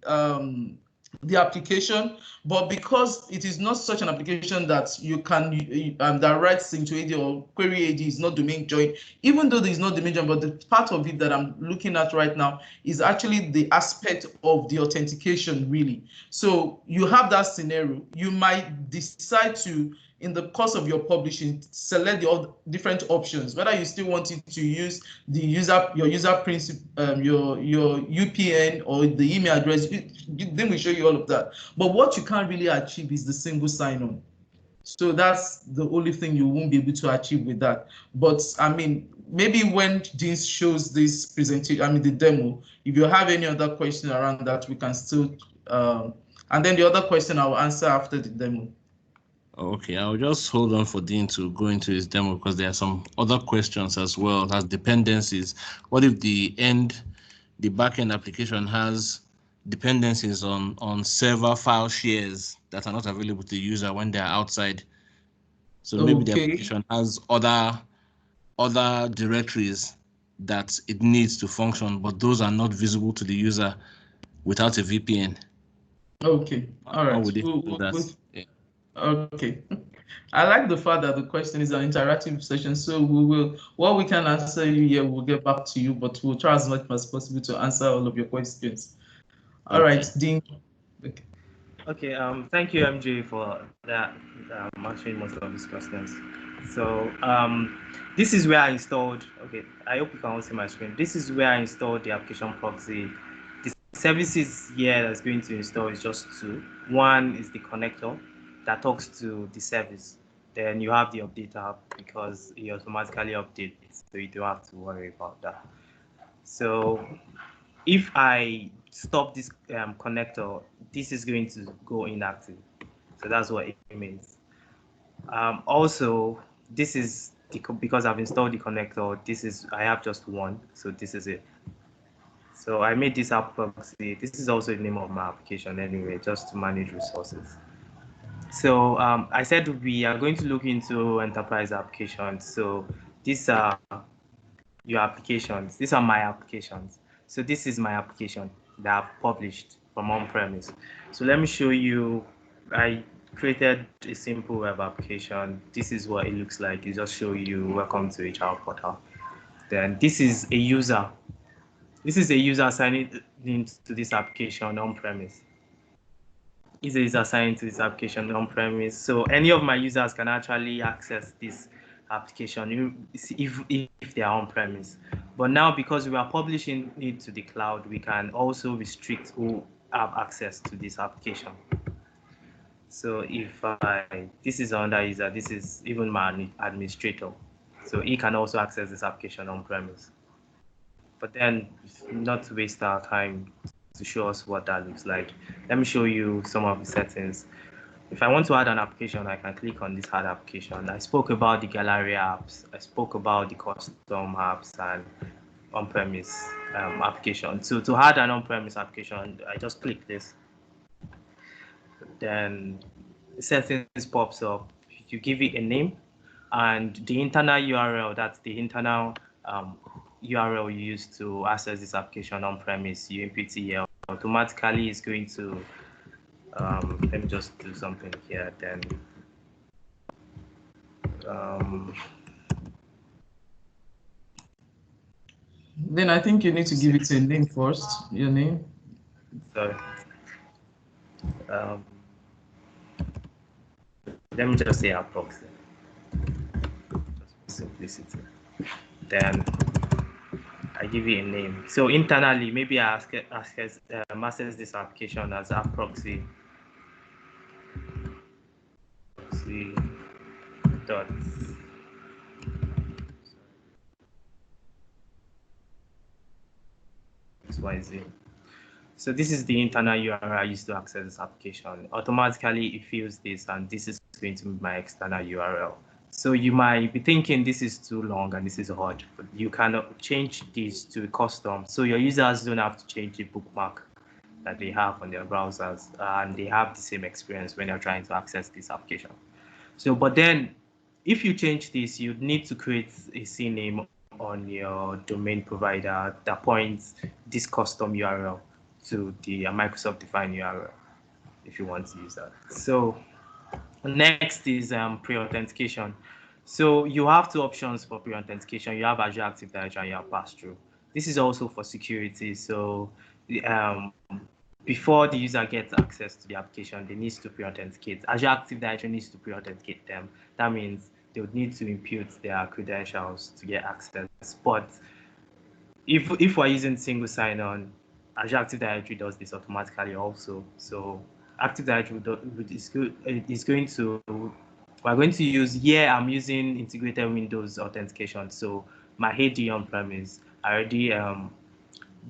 [SPEAKER 1] application, but because it is not such an application that you can that writes into AD or query AD is not domain join, even though there is not domain join, but the part of it that I'm looking at right now is actually the aspect of the authentication, really. So you have that scenario. You might decide to, in the course of your publishing, select the different options, whether you still want it to use the your user principal, your UPN or the email address. Then we show you all of that. But what you can't really achieve is the single sign-on. So that's the only thing you won't be able to achieve with that. But I mean, maybe when Dean shows this presentation, I mean the demo, if you have any other question around that, we can still, and then the other question I will answer after the demo.
[SPEAKER 4] Okay, I'll just hold on for Dean to go into his demo because there are some other questions as well as dependencies. What if the backend application has dependencies on server file shares that are not available to the user when they're outside? So maybe the application has other directories that it needs to function, but those are not visible to the user without a VPN.
[SPEAKER 1] Okay, all right.
[SPEAKER 4] How would it do that?
[SPEAKER 1] Yeah. Okay. I like the fact that the question is an interactive session, so what we can answer you here, we'll get back to you, but we'll try as much as possible to answer all of your questions. All right, Dean. Okay.
[SPEAKER 2] Okay, thank you, MJ, for that, answering most of these questions. So this is where I installed, okay, I hope you can all see my screen. This is where I installed the application proxy. The services here that's going to install is just two. One is the connector that talks to the service. Then you have the update app because it automatically updates, so you don't have to worry about that. So if I stop this connector, this is going to go inactive. So that's what it means. Also, this is because I've installed the connector. I have just one, so this is it. So I made this app proxy. This is also the name of my application anyway, just to manage resources. So I said we are going to look into enterprise applications. So these are your applications. These are my applications. So this is my application that I've published from on-premise. So let me show you I created a simple web application. This is what it looks like. It just show you welcome to HR portal. Then this is a user. This is a user signing into this application on premise. Is a user signing to this application on premise. So any of my users can actually access this application if they are on premise. But now, because we are publishing it to the cloud, we can also restrict who have access to this application. So if this is another user, this is even my administrator. So he can also access this application on premise. But then, not to waste our time to show us what that looks like, let me show you some of the settings. If I want to add an application, I can click on this add application. I spoke about the gallery apps. I spoke about the custom apps and on-premise application. So to add an on-premise application, I just click this. Then settings pops up. You give it a name and the internal URL, that's the internal URL you use to access this application on premise, you input here, automatically is going to, let me just do something here then.
[SPEAKER 1] Then I think you need to give it a name first, your name.
[SPEAKER 2] Sorry. Let me just say app proxy, just for simplicity. Then I give it a name. So internally, maybe I access this application as app proxy. Dot. XYZ. So this is the internal URL I used to access this application. Automatically, it fills this, and this is going to be my external URL. So you might be thinking this is too long and this is hard, but you can change this to custom. So your users don't have to change the bookmark that they have on their browsers, and they have the same experience when they're trying to access this application. So, but then if you change this, you need to create a CNAME on your domain provider that points this custom URL to the Microsoft defined URL if you want to use that. So next is pre-authentication. So you have two options for pre-authentication. You have Azure Active Directory and you have pass-through. This is also for security. So before the user gets access to the application, they need to pre-authenticate. Azure Active Directory needs to pre-authenticate them. That means they would need to input their credentials to get access. But if we're using single sign-on, Azure Active Directory does this automatically also. So Active Directory is going to, we're going to use, I'm using integrated Windows authentication. So my AD on-premise, I already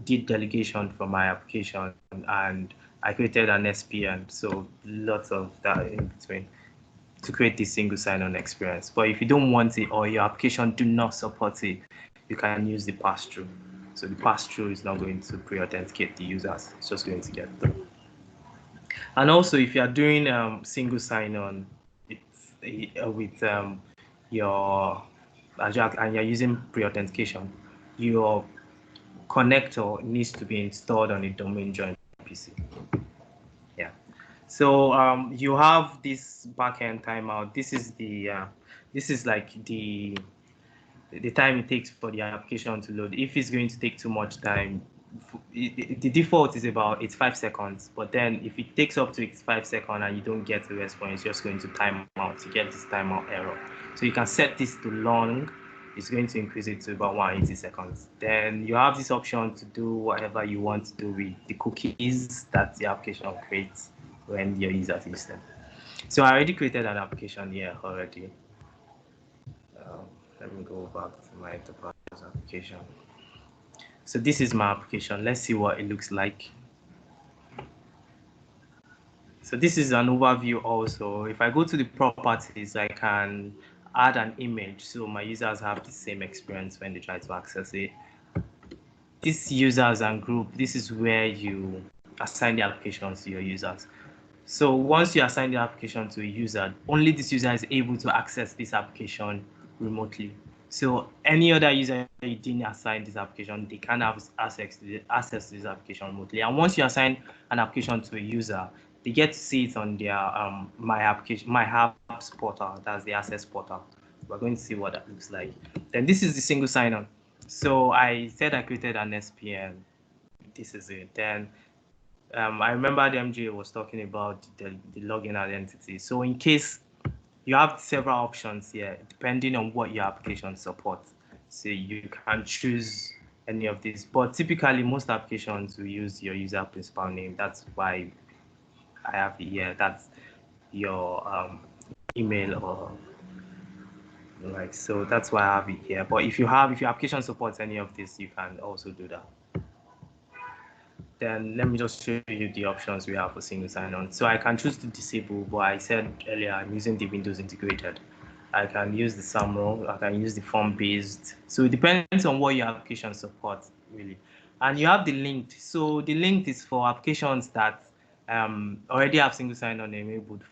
[SPEAKER 2] did delegation for my application and I created an SPN. So lots of that in between to create this single sign-on experience. But if you don't want it or your application do not support it, you can use the pass-through. So the pass-through is not going to pre-authenticate the users. It's just going to get through. And also, if you are doing single sign-on with your Azure and you're using pre-authentication, your connector needs to be installed on a domain joined PC. Yeah. So you have this backend timeout. This is the this is like the time it takes for the application to load. If it's going to take too much time, the default is about 5 seconds. But then if it takes up to 5 seconds and you don't get a response, it's just going to time out. You get this timeout error. So you can set this to long. It's going to increase it to about 180 seconds. Then you have this option to do whatever you want to do with the cookies that the application creates when your users use them. So I already created an application here already. Let me go back to my enterprise application. So this is my application. Let's see what it looks like. So this is an overview also. If I go to the properties, I can add an image so my users have the same experience when they try to access it. These users and group, this is where you assign the applications to your users. So once you assign the application to a user, only this user is able to access this application remotely. So any other user you didn't assign this application, they can't have access to this application remotely. And once you assign an application to a user, they get to see it on their my apps portal. That's the access portal. We're going to see what that looks like. Then this is the single sign-on. So I said I created an SPN. This is it. Then I remember the MJ was talking about the login identity. So in case you have several options here, depending on what your application supports. So you can choose any of these, but typically most applications will use your user principal name. That's why I have it here. That's your email or like, so that's why I have it here. But if your application supports any of this, you can also do that. Then let me just show you the options we have for single sign-on. So I can choose to disable, but I said earlier I'm using the Windows integrated. I can use the SAML, I can use the form-based. So it depends on what your application supports, really. And you have the linked. So the linked is for applications that already have single sign-on enabled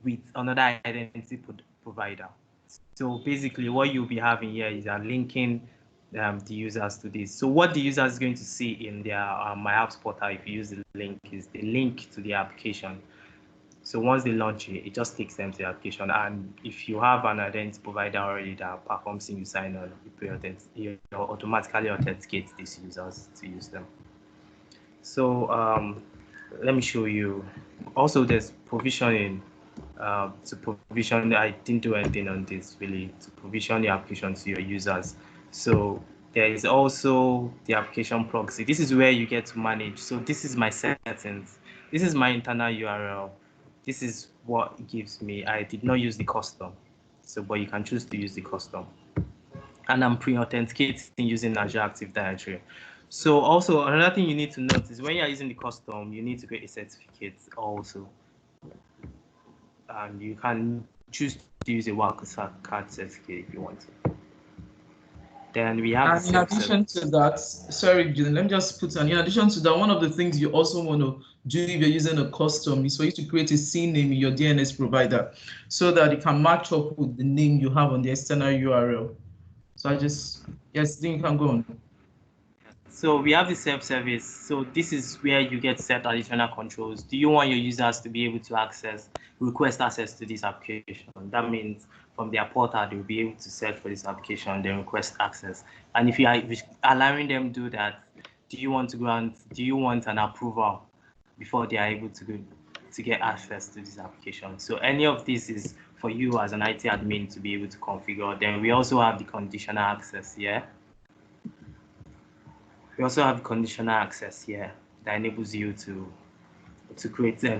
[SPEAKER 2] with another identity provider. So basically what you'll be having here is linking the users to this. So what the user is going to see in their My Apps portal, if you use the link, is the link to the application. So once they launch it, it just takes them to the application. And if you have an identity provider already that performs single sign-on, you automatically authenticate these users to use them. So let me show you. Also, there's provisioning. To provision, I didn't do anything on this really, to provision the application to your users. So there is also the application proxy. This is where you get to manage. So this is my settings. This is my internal URL. This is what it gives me. I did not use the custom. So, but you can choose to use the custom. And I'm pre-authenticating using Azure Active Directory. So also another thing you need to note is when you're using the custom, you need to create a certificate also. And you can choose to use a wildcard certificate if you want to. Then we have.
[SPEAKER 1] And in addition to that, sorry, Julian, let me just put on. In addition to that, one of the things you also want to do if you're using a custom is for you to create a CNAME in your DNS provider so that it can match up with the name you have on the external URL. So yes, then you can go on.
[SPEAKER 2] So we have the self-service. So this is where you get set additional controls. Do you want your users to be able to request access to this application? That means from their portal, they'll be able to search for this application, then request access. And if you are allowing them do that, do you want an approval before they are able to get access to this application? So any of this is for you as an IT admin to be able to configure. Then we also have the conditional access here. We also have conditional access here that enables you to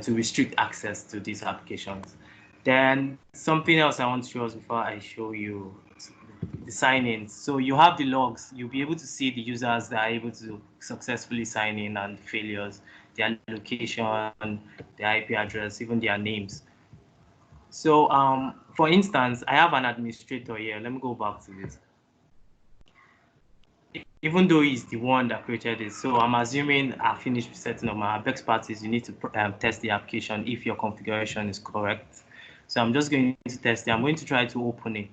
[SPEAKER 2] restrict access to these applications. Then something else I want to show us before I show you the sign-in. So you have the logs. You'll be able to see the users that are able to successfully sign in and failures, their location, their IP address, even their names. So for instance, I have an administrator here. Let me go back to this. Even though he's the one that created it, so I'm assuming I finished setting up my best practice. You need to test the application if your configuration is correct. So I'm just going to test it. I'm going to try to open it.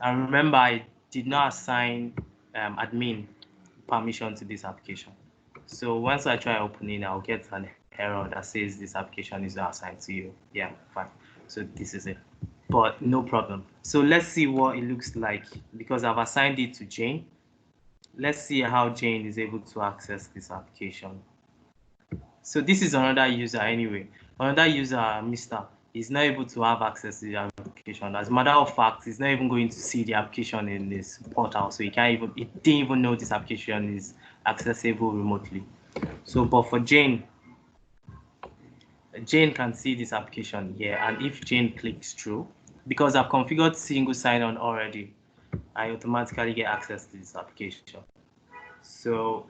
[SPEAKER 2] And remember, I did not assign admin permission to this application. So once I try opening, I'll get an error that says this application is not assigned to you. Yeah, fine. So this is it. But no problem. So let's see what it looks like because I've assigned it to Jane. Let's see how Jane is able to access this application. So this is another user anyway. Another user, Mr. is not able to have access to the application. As a matter of fact, he's not even going to see the application in this portal. So he didn't even know this application is accessible remotely. So, but for Jane, Jane can see this application here. And if Jane clicks through, because I've configured single sign-on already, I automatically get access to this application. So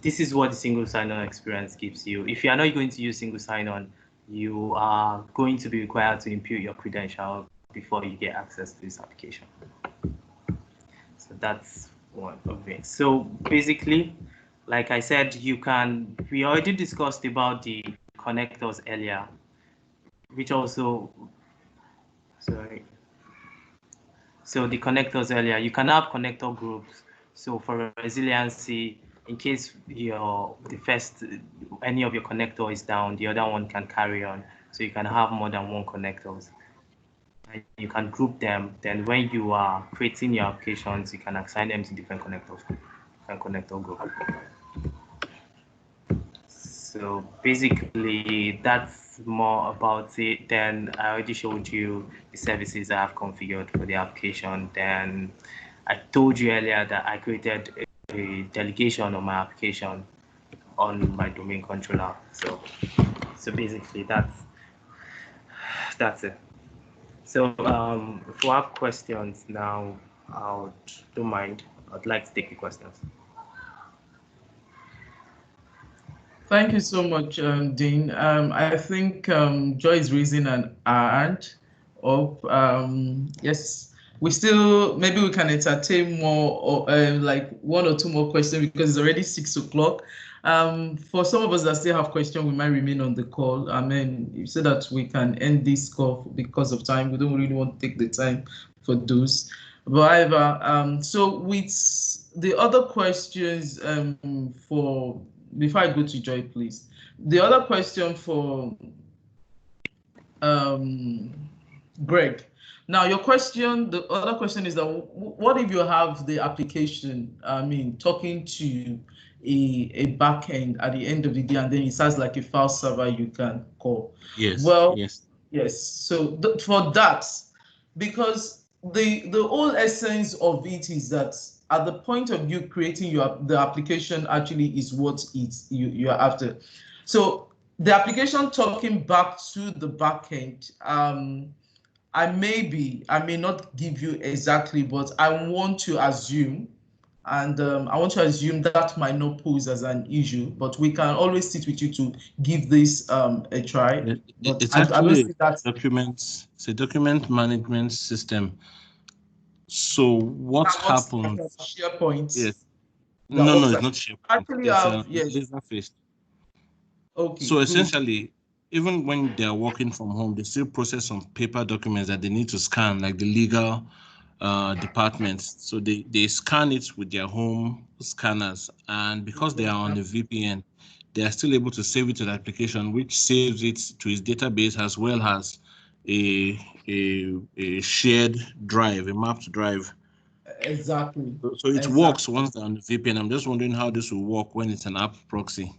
[SPEAKER 2] this is what the single sign-on experience gives you. If you are not going to use single sign-on, you are going to be required to input your credential before you get access to this application. So that's one of it. So basically, like I said, we already discussed about the connectors earlier, which also, sorry. So the connectors earlier, you can have connector groups. So for resiliency, in case any of your connector is down, the other one can carry on. So you can have more than one connectors. And you can group them. Then when you are creating your applications, you can assign them to different connectors, different connector group. So basically, that's more about it. Then I already showed you the services I have configured for the application. Then I told you earlier that I created a delegation on my application on my domain controller. So basically, that's it. So if you have questions now, don't mind. I'd like to take the questions.
[SPEAKER 1] Thank you so much, Dean. I think Joy is raising an hand up. Yes, maybe we can entertain more, or like one or two more questions because it's already 6 o'clock. For some of us that still have questions, we might remain on the call. I mean, so that we can end this call because of time. We don't really want to take the time for those. But however, so with the other questions before I go to Joy, please. The other question for Greg. Now, the other question is that what if you have the application, talking to a backend at the end of the day, and then it sounds like a file server you can call?
[SPEAKER 4] Yes.
[SPEAKER 1] Well,
[SPEAKER 4] yes.
[SPEAKER 1] So for that, because the whole essence of it is that at the point of you creating the application actually is what you're after. So the application talking back to the backend, I may not give you exactly, but I want to assume, and I want to assume that might not pose as an issue, but we can always sit with you to give this a try.
[SPEAKER 4] It's actually it's a document management system. So what happens?
[SPEAKER 1] SharePoint.
[SPEAKER 4] Yes. No, it's not SharePoint.
[SPEAKER 1] Actually, yes.
[SPEAKER 4] Laser-faced.
[SPEAKER 1] Okay.
[SPEAKER 4] So essentially, even when they're working from home, they still process some paper documents that they need to scan, like the legal departments. So they scan it with their home scanners, and because they are on the VPN, they are still able to save it to the application, which saves it to its database as well as a shared drive, a mapped drive.
[SPEAKER 1] Exactly.
[SPEAKER 4] So it works once they're on the VPN. I'm just wondering how this will work when it's an app proxy.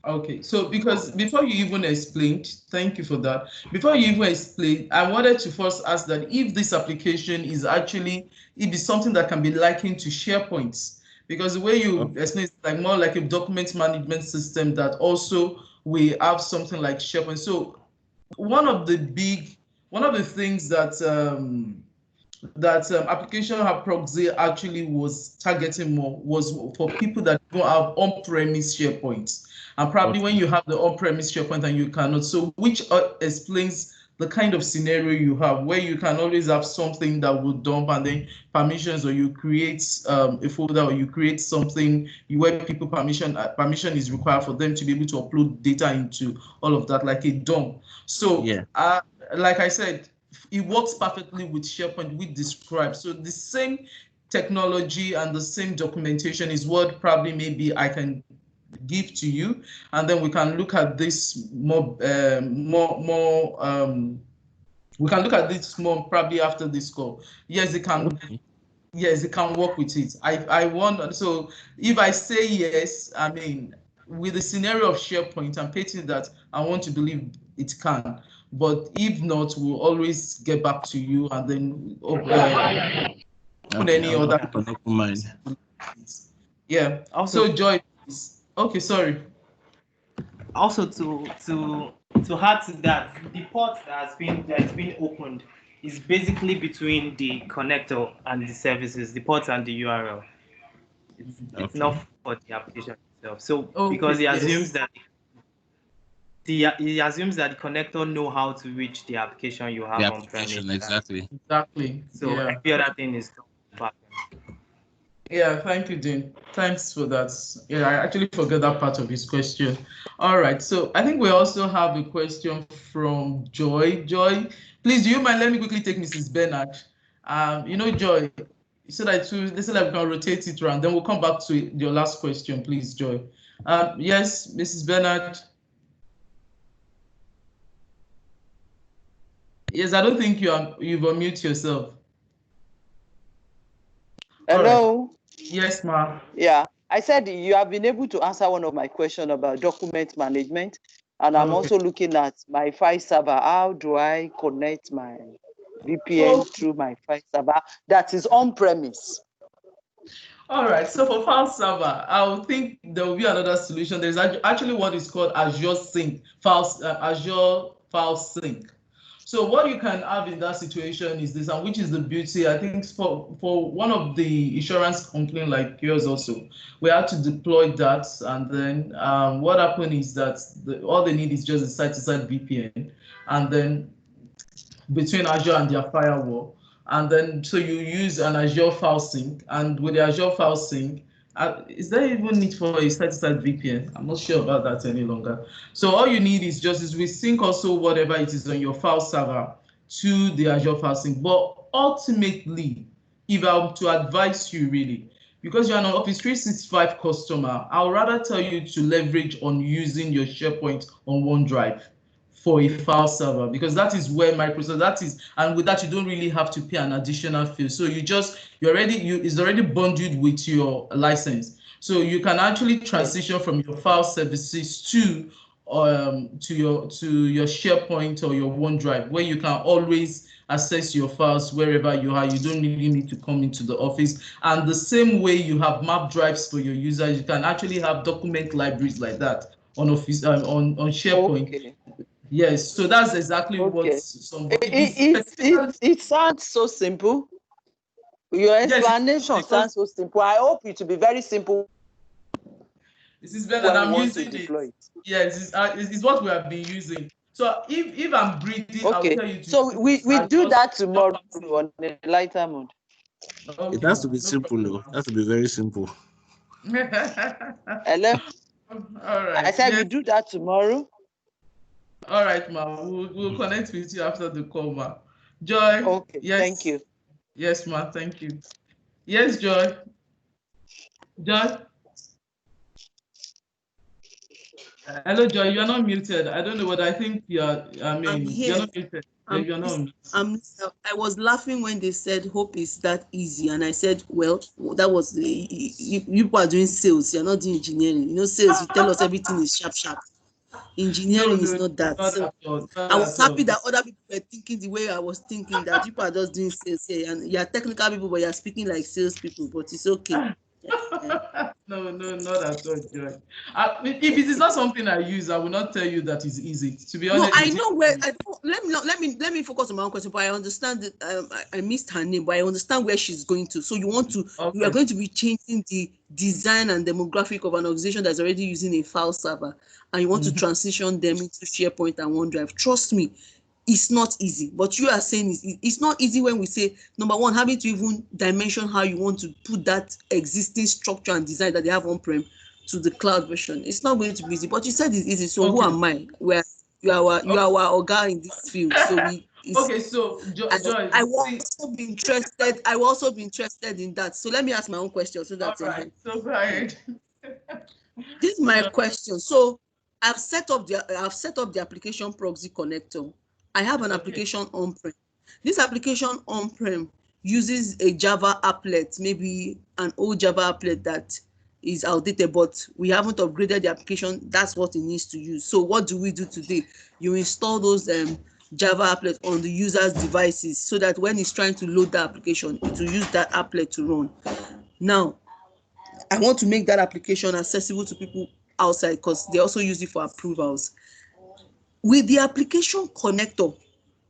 [SPEAKER 1] Okay, so because before you even explained, thank you for that. Before you even explained, I wanted to first ask that if this application is actually, if it's something that can be likened to SharePoint, because the way you explain it's like more like a document management system that also we have something like SharePoint. So one of the things that application app proxy actually was targeting more was for people that don't have on-premise SharePoint. And probably when you have the on-premise SharePoint and you cannot, so which explains the kind of scenario you have where you can always have something that will dump and then permissions, or you create a folder, or you create something where people permission is required for them to be able to upload data into all of that, like a dump. So like I said, it works perfectly with SharePoint we described. So the same technology and the same documentation is what probably maybe I can give to you, and then we can look at this more. We can look at this more probably after this call. Yes, it can. Okay. Yes, it can work with it. I want. So if I say yes, I mean with the scenario of SharePoint, I'm painting that I want to believe it can. But if not, we'll always get back to you and then open any other. Yeah. Also, so Joy, please. Okay, sorry.
[SPEAKER 2] Also, to add to that, the port that's been opened is basically between the connector and the services, the port and the URL. It's not for the application itself. So because he assumes that the connector know how to reach the application you have on premise.
[SPEAKER 4] Exactly.
[SPEAKER 2] So every other thing is done.
[SPEAKER 1] Yeah, thank you, Dean. Thanks for that. Yeah, I actually forgot that part of his question. All right, so I think we also have a question from Joy. Joy, please, do you mind? Let me quickly take Mrs. Bernard. Joy, so that we can rotate it around. Then we'll come back to your last question, please, Joy. Yes, Mrs. Bernard. Yes, I don't think you've unmute yourself.
[SPEAKER 8] Hello.
[SPEAKER 1] Right. Yes, ma'am.
[SPEAKER 8] Yeah, I said you have been able to answer one of my questions about document management, and I'm also looking at my file server. How do I connect my VPN through my file server that is on premise?
[SPEAKER 1] All right, so for file server, I would think there will be another solution. There's actually what is called Azure Sync, Azure File Sync. So what you can have in that situation is this, and which is the beauty, I think, for one of the insurance company like yours also, we had to deploy that, and then what happened is that all they need is just a site-to-site VPN, and then between Azure and their firewall. And then, so you use an Azure file sync, and with the Azure file sync, is there even need for a site-to-site VPN? I'm not sure about that any longer. So all you need is we sync also whatever it is on your file server to the Azure file sync. But ultimately, if I were to advise you really, because you're an Office 365 customer, I would rather tell you to leverage on using your SharePoint on OneDrive for a file server, because that is where Microsoft and with that you don't really have to pay an additional fee. So it's already bundled with your license. So you can actually transition from your file services to your SharePoint or your OneDrive, where you can always access your files wherever you are. You don't really need to come into the office. And the same way you have map drives for your users, you can actually have document libraries like that on Office on SharePoint.
[SPEAKER 8] Okay.
[SPEAKER 1] Yes, so that's exactly what somebody.
[SPEAKER 8] It sounds so simple. Your explanation sounds so simple. I hope it will be very simple.
[SPEAKER 1] This is better than I'm using it. Yes, it's what we have been using. So if I'm breathing, I'll tell you to.
[SPEAKER 8] So we do that tomorrow on a lighter mode.
[SPEAKER 4] It has to be simple, though. It has to be very simple.
[SPEAKER 8] Hello.
[SPEAKER 1] All right.
[SPEAKER 8] I said we do that tomorrow.
[SPEAKER 1] All right, ma. We'll connect with you after the call, ma. Joy.
[SPEAKER 8] Okay.
[SPEAKER 1] Yes.
[SPEAKER 8] Thank you.
[SPEAKER 1] Yes, ma. Thank you. Yes, Joy. Joy. Hello, Joy. You're not muted. I don't know what I think you're. You're not muted. You're not.
[SPEAKER 7] I was laughing when they said hope is that easy, and I said, well, that was you people are doing sales. You're not doing engineering. You know, sales. You tell us everything is sharp. Engineering is not that. I was happy that other people were thinking the way I was thinking, that people are just doing sales here, and you're technical people, but you're speaking like sales people. But it's okay.
[SPEAKER 1] No, not at all, Joy. If it is not something I use, I will not tell you that it's easy. To be honest,
[SPEAKER 7] no, I know where. Let me focus on my own question. But I understand that I missed her name, but I understand where she's going to. So you want to, you are going to be changing the design and demographic of an organization that's already using a file server, and you want to transition them into SharePoint and OneDrive. Trust me, it's not easy. But you are saying it's not easy when we say, number one, having to even dimension how you want to put that existing structure and design that they have on-prem to the cloud version. It's not going to be easy. But you said it's easy. So who am I? Where you are our Oga in this field. So
[SPEAKER 1] Joy,
[SPEAKER 7] I will also be interested. I will also be interested in that. So let me ask my own question. So that's
[SPEAKER 1] all right. So go ahead.
[SPEAKER 7] This is my question. So I've set up the application proxy connector. I have an application on-prem. This application on-prem uses a Java applet, maybe an old Java applet that is outdated, but we haven't upgraded the application. That's what it needs to use. So what do we do today? You install those Java applet on the user's devices so that when it's trying to load the application, it will use that applet to run. Now, I want to make that application accessible to people outside because they also use it for approvals. With the application connector,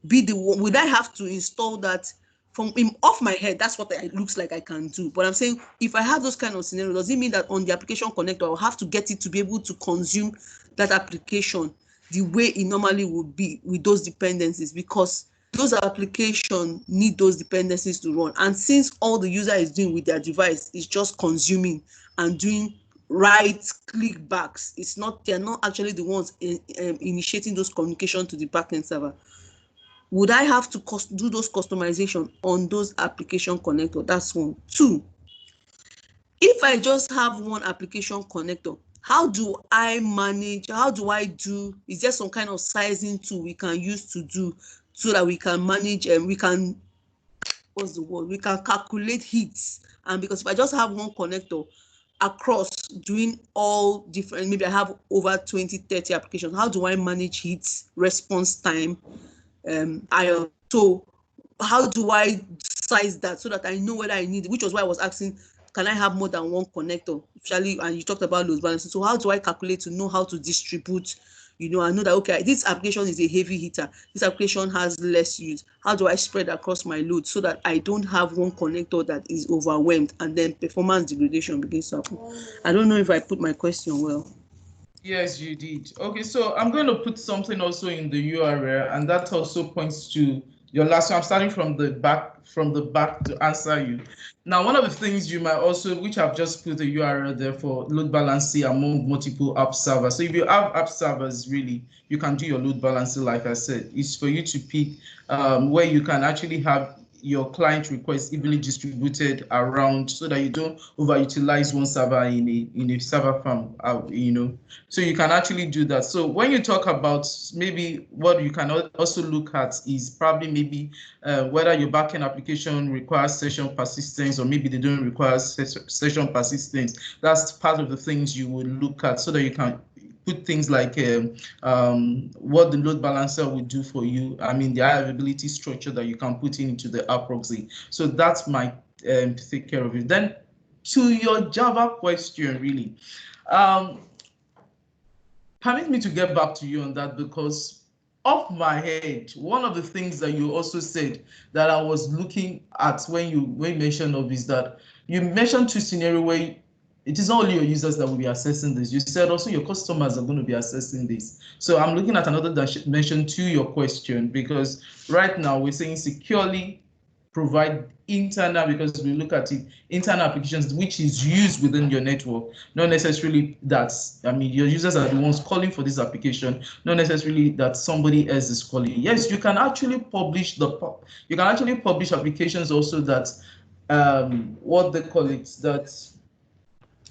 [SPEAKER 7] would I have to install that from off my head? That's what it looks like I can do. But I'm saying if I have those kind of scenarios, does it mean that on the application connector, I'll have to get it to be able to consume that application the way it normally would be with those dependencies? Because those applications need those dependencies to run. And since all the user is doing with their device is just consuming and doing right-click backs, they're not actually the ones initiating those communication to the backend server. Would I have to do those customization on those application connector? That's one. Two, if I just have one application connector, how do I manage? Is there some kind of sizing tool we can use to do so that we can manage and we can, what's the word? We can calculate hits. And because if I just have one connector across doing all different, maybe I have over 20, 30 applications, how do I manage hits, response time? So how do I size that so that I know whether I need it, which was why I was asking, can I have more than one connector? Especially, and you talked about load balancing. So how do I calculate to know how to distribute? You know, I know that, okay, this application is a heavy hitter. This application has less use. How do I spread across my load so that I don't have one connector that is overwhelmed and then performance degradation begins to happen? I don't know if I put my question well.
[SPEAKER 1] Yes, you did. Okay, so I'm going to put something also in the URL, and that also points to your last one. I'm starting from the back to answer you. Now, one of the things you might also, which I've just put the URL there for load balancing among multiple app servers. So if you have app servers, really, you can do your load balancing, like I said. It's for you to pick where you can actually have your client requests evenly distributed around so that you don't overutilize one server in a server farm, you know. So you can actually do that. So when you talk about maybe what you can also look at is probably maybe whether your backend application requires session persistence or maybe they don't require session persistence. That's part of the things you would look at so that you can put things like what the load balancer would do for you. I mean, the availability structure that you can put into the app proxy. So that's my to take care of it. Then to your Java question, really, permit me to get back to you on that, because off my head, one of the things that you also said that I was looking at when you mentioned of is that you mentioned two scenarios where it is not only your users that will be accessing this. You said also your customers are going to be accessing this. So I'm looking at another dimension to your question, because right now we're saying securely provide internal, because we look at it, internal applications which is used within your network, not necessarily that, I mean, your users are the ones calling for this application, not necessarily that somebody else is calling. Yes, you can actually publish applications also that what they call it, that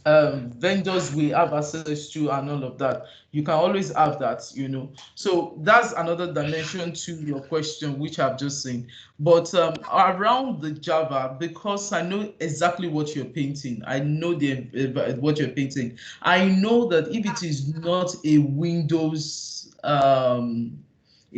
[SPEAKER 1] vendors will have access to and all of that. You can always have that, you know. So that's another dimension to your question, which I've just seen. But around the Java, because I know exactly what you're painting, I know what you're painting. I know that if it is not a Windows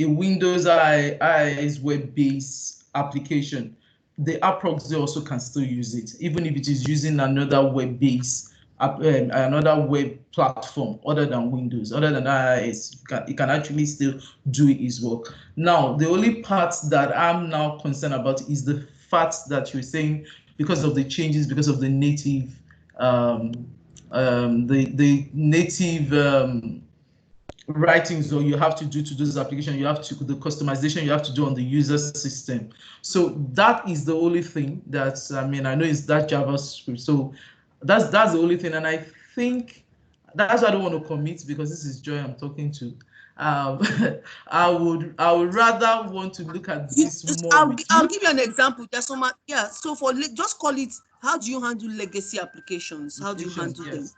[SPEAKER 1] IIS web-based application, the app proxy also can still use it, even if it is using another web-based another web platform other than Windows, other than IIS. It can actually still do its work. Now, the only part that I'm now concerned about is the fact that you're saying because of the changes, because of the native writings or you have to do to those applications, you have to the customization you have to do on the user system. So that is the only thing that, I mean, I know it's that JavaScript. So that's the only thing, and I think that's why I don't want to commit, because this is Joy I'm talking to. I would rather want to look at this more.
[SPEAKER 7] I'll give you an example. There's some, yeah. So for just call it, how do you handle legacy applications? How do you handle them?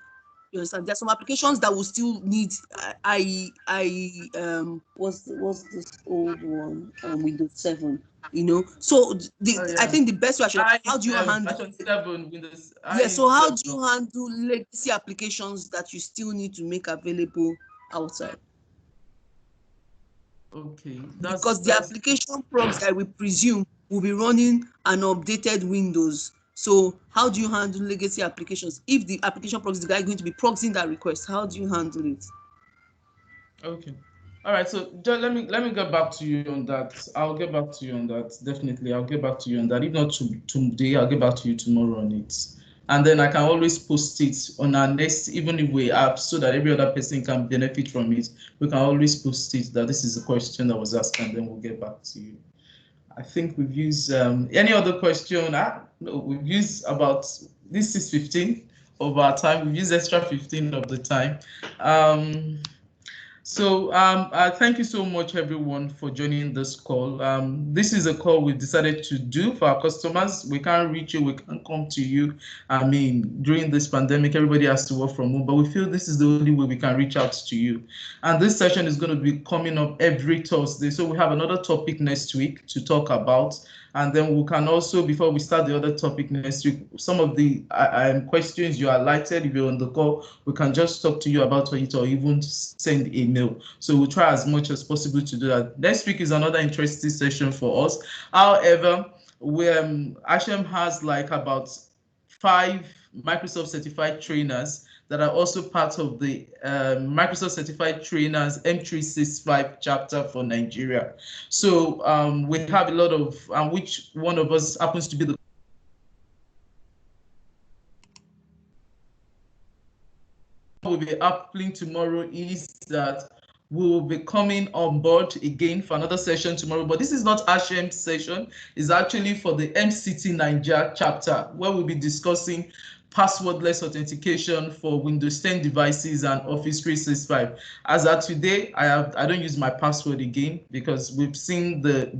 [SPEAKER 7] You understand? There's some applications that will still need what's this old one on Windows 7, you know. So I think the best way how do you handle
[SPEAKER 1] 7 Windows?
[SPEAKER 7] Yeah, so how do you handle legacy applications that you still need to make available outside?
[SPEAKER 1] Okay,
[SPEAKER 7] because the application proxy, I will presume, will be running an updated Windows. So how do you handle legacy applications? If the application proxy, the guy is going to be proxying that request, how do you handle it?
[SPEAKER 1] Okay. All right. So John, let me get back to you on that. I'll get back to you on that. Definitely, I'll get back to you on that. If not today, I'll get back to you tomorrow on it. And then I can always post it on our next, even if we have, so that every other person can benefit from it. We can always post it that this is a question that was asked, and then we'll get back to you. I think we've used any other question. No, we've used about this is 15 of our time. We've used extra 15 of the time. So thank you so much, everyone, for joining this call. This is a call we decided to do for our customers. We can't reach you, we can't come to you. I mean, during this pandemic, everybody has to work from home, but we feel this is the only way we can reach out to you. And this session is going to be coming up every Thursday. So we have another topic next week to talk about. And then we can also, before we start the other topic next week, some of the questions you highlighted, if you're on the call, we can just talk to you about it or even send a mail. So we'll try as much as possible to do that. Next week is another interesting session for us. However, Ha-Shem has like about 5 Microsoft certified trainers that are also part of the Microsoft Certified Trainers M365 chapter for Nigeria. So we have a lot of, which one of us happens to be the will be happening tomorrow is that we will be coming on board again for another session tomorrow, but this is not Ha-Shem's session. It's actually for the MCT Nigeria chapter, where we'll be discussing passwordless authentication for Windows 10 devices and Office 365. As of today, I don't use my password again because we've seen the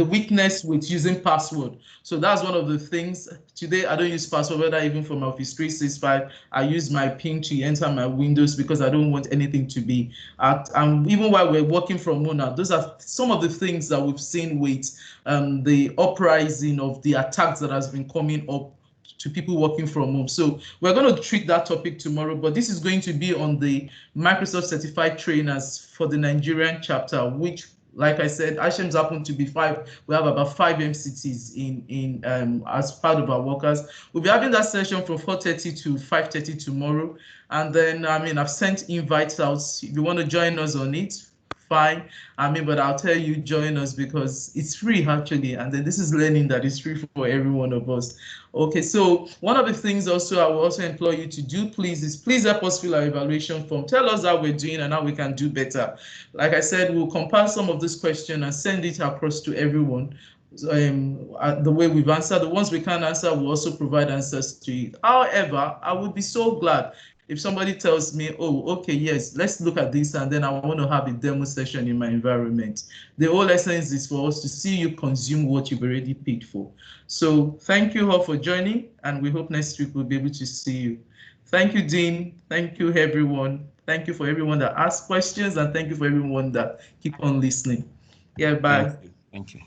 [SPEAKER 1] weakness with using password. So that's one of the things. Today, I don't use password, whether even from Office 365. I use my PIN to enter my Windows because I don't want anything to be even while we're working from home now, those are some of the things that we've seen with the uprising of the attacks that has been coming up to people working from home. So we're going to treat that topic tomorrow, but this is going to be on the Microsoft Certified Trainers for the Nigerian chapter, which, like I said, Ha-Shem's happened to be 5. We have about 5 MCTs in as part of our workers. We'll be having that session from 4:30 to 5:30 tomorrow. And then, I mean, I've sent invites out. If you want to join us on it, fine. I mean, but I'll tell you, join us because it's free actually. And then this is learning that is free for every one of us. Okay, so one of the things also I will also implore you to do, please, is please help us fill our evaluation form. Tell us how we're doing and how we can do better. Like I said, we'll compile some of this question and send it across to everyone. The way we've answered, the ones we can't answer, we'll also provide answers to it. However, I would be so glad if somebody tells me, oh, okay, yes, let's look at this, and then I want to have a demo session in my environment. The whole essence is for us to see you consume what you've already paid for. So thank you all for joining, and we hope next week we'll be able to see you. Thank you, Dean. Thank you, everyone. Thank you for everyone that asked questions, and thank you for everyone that keep on listening. Yeah, bye.
[SPEAKER 4] Thank you.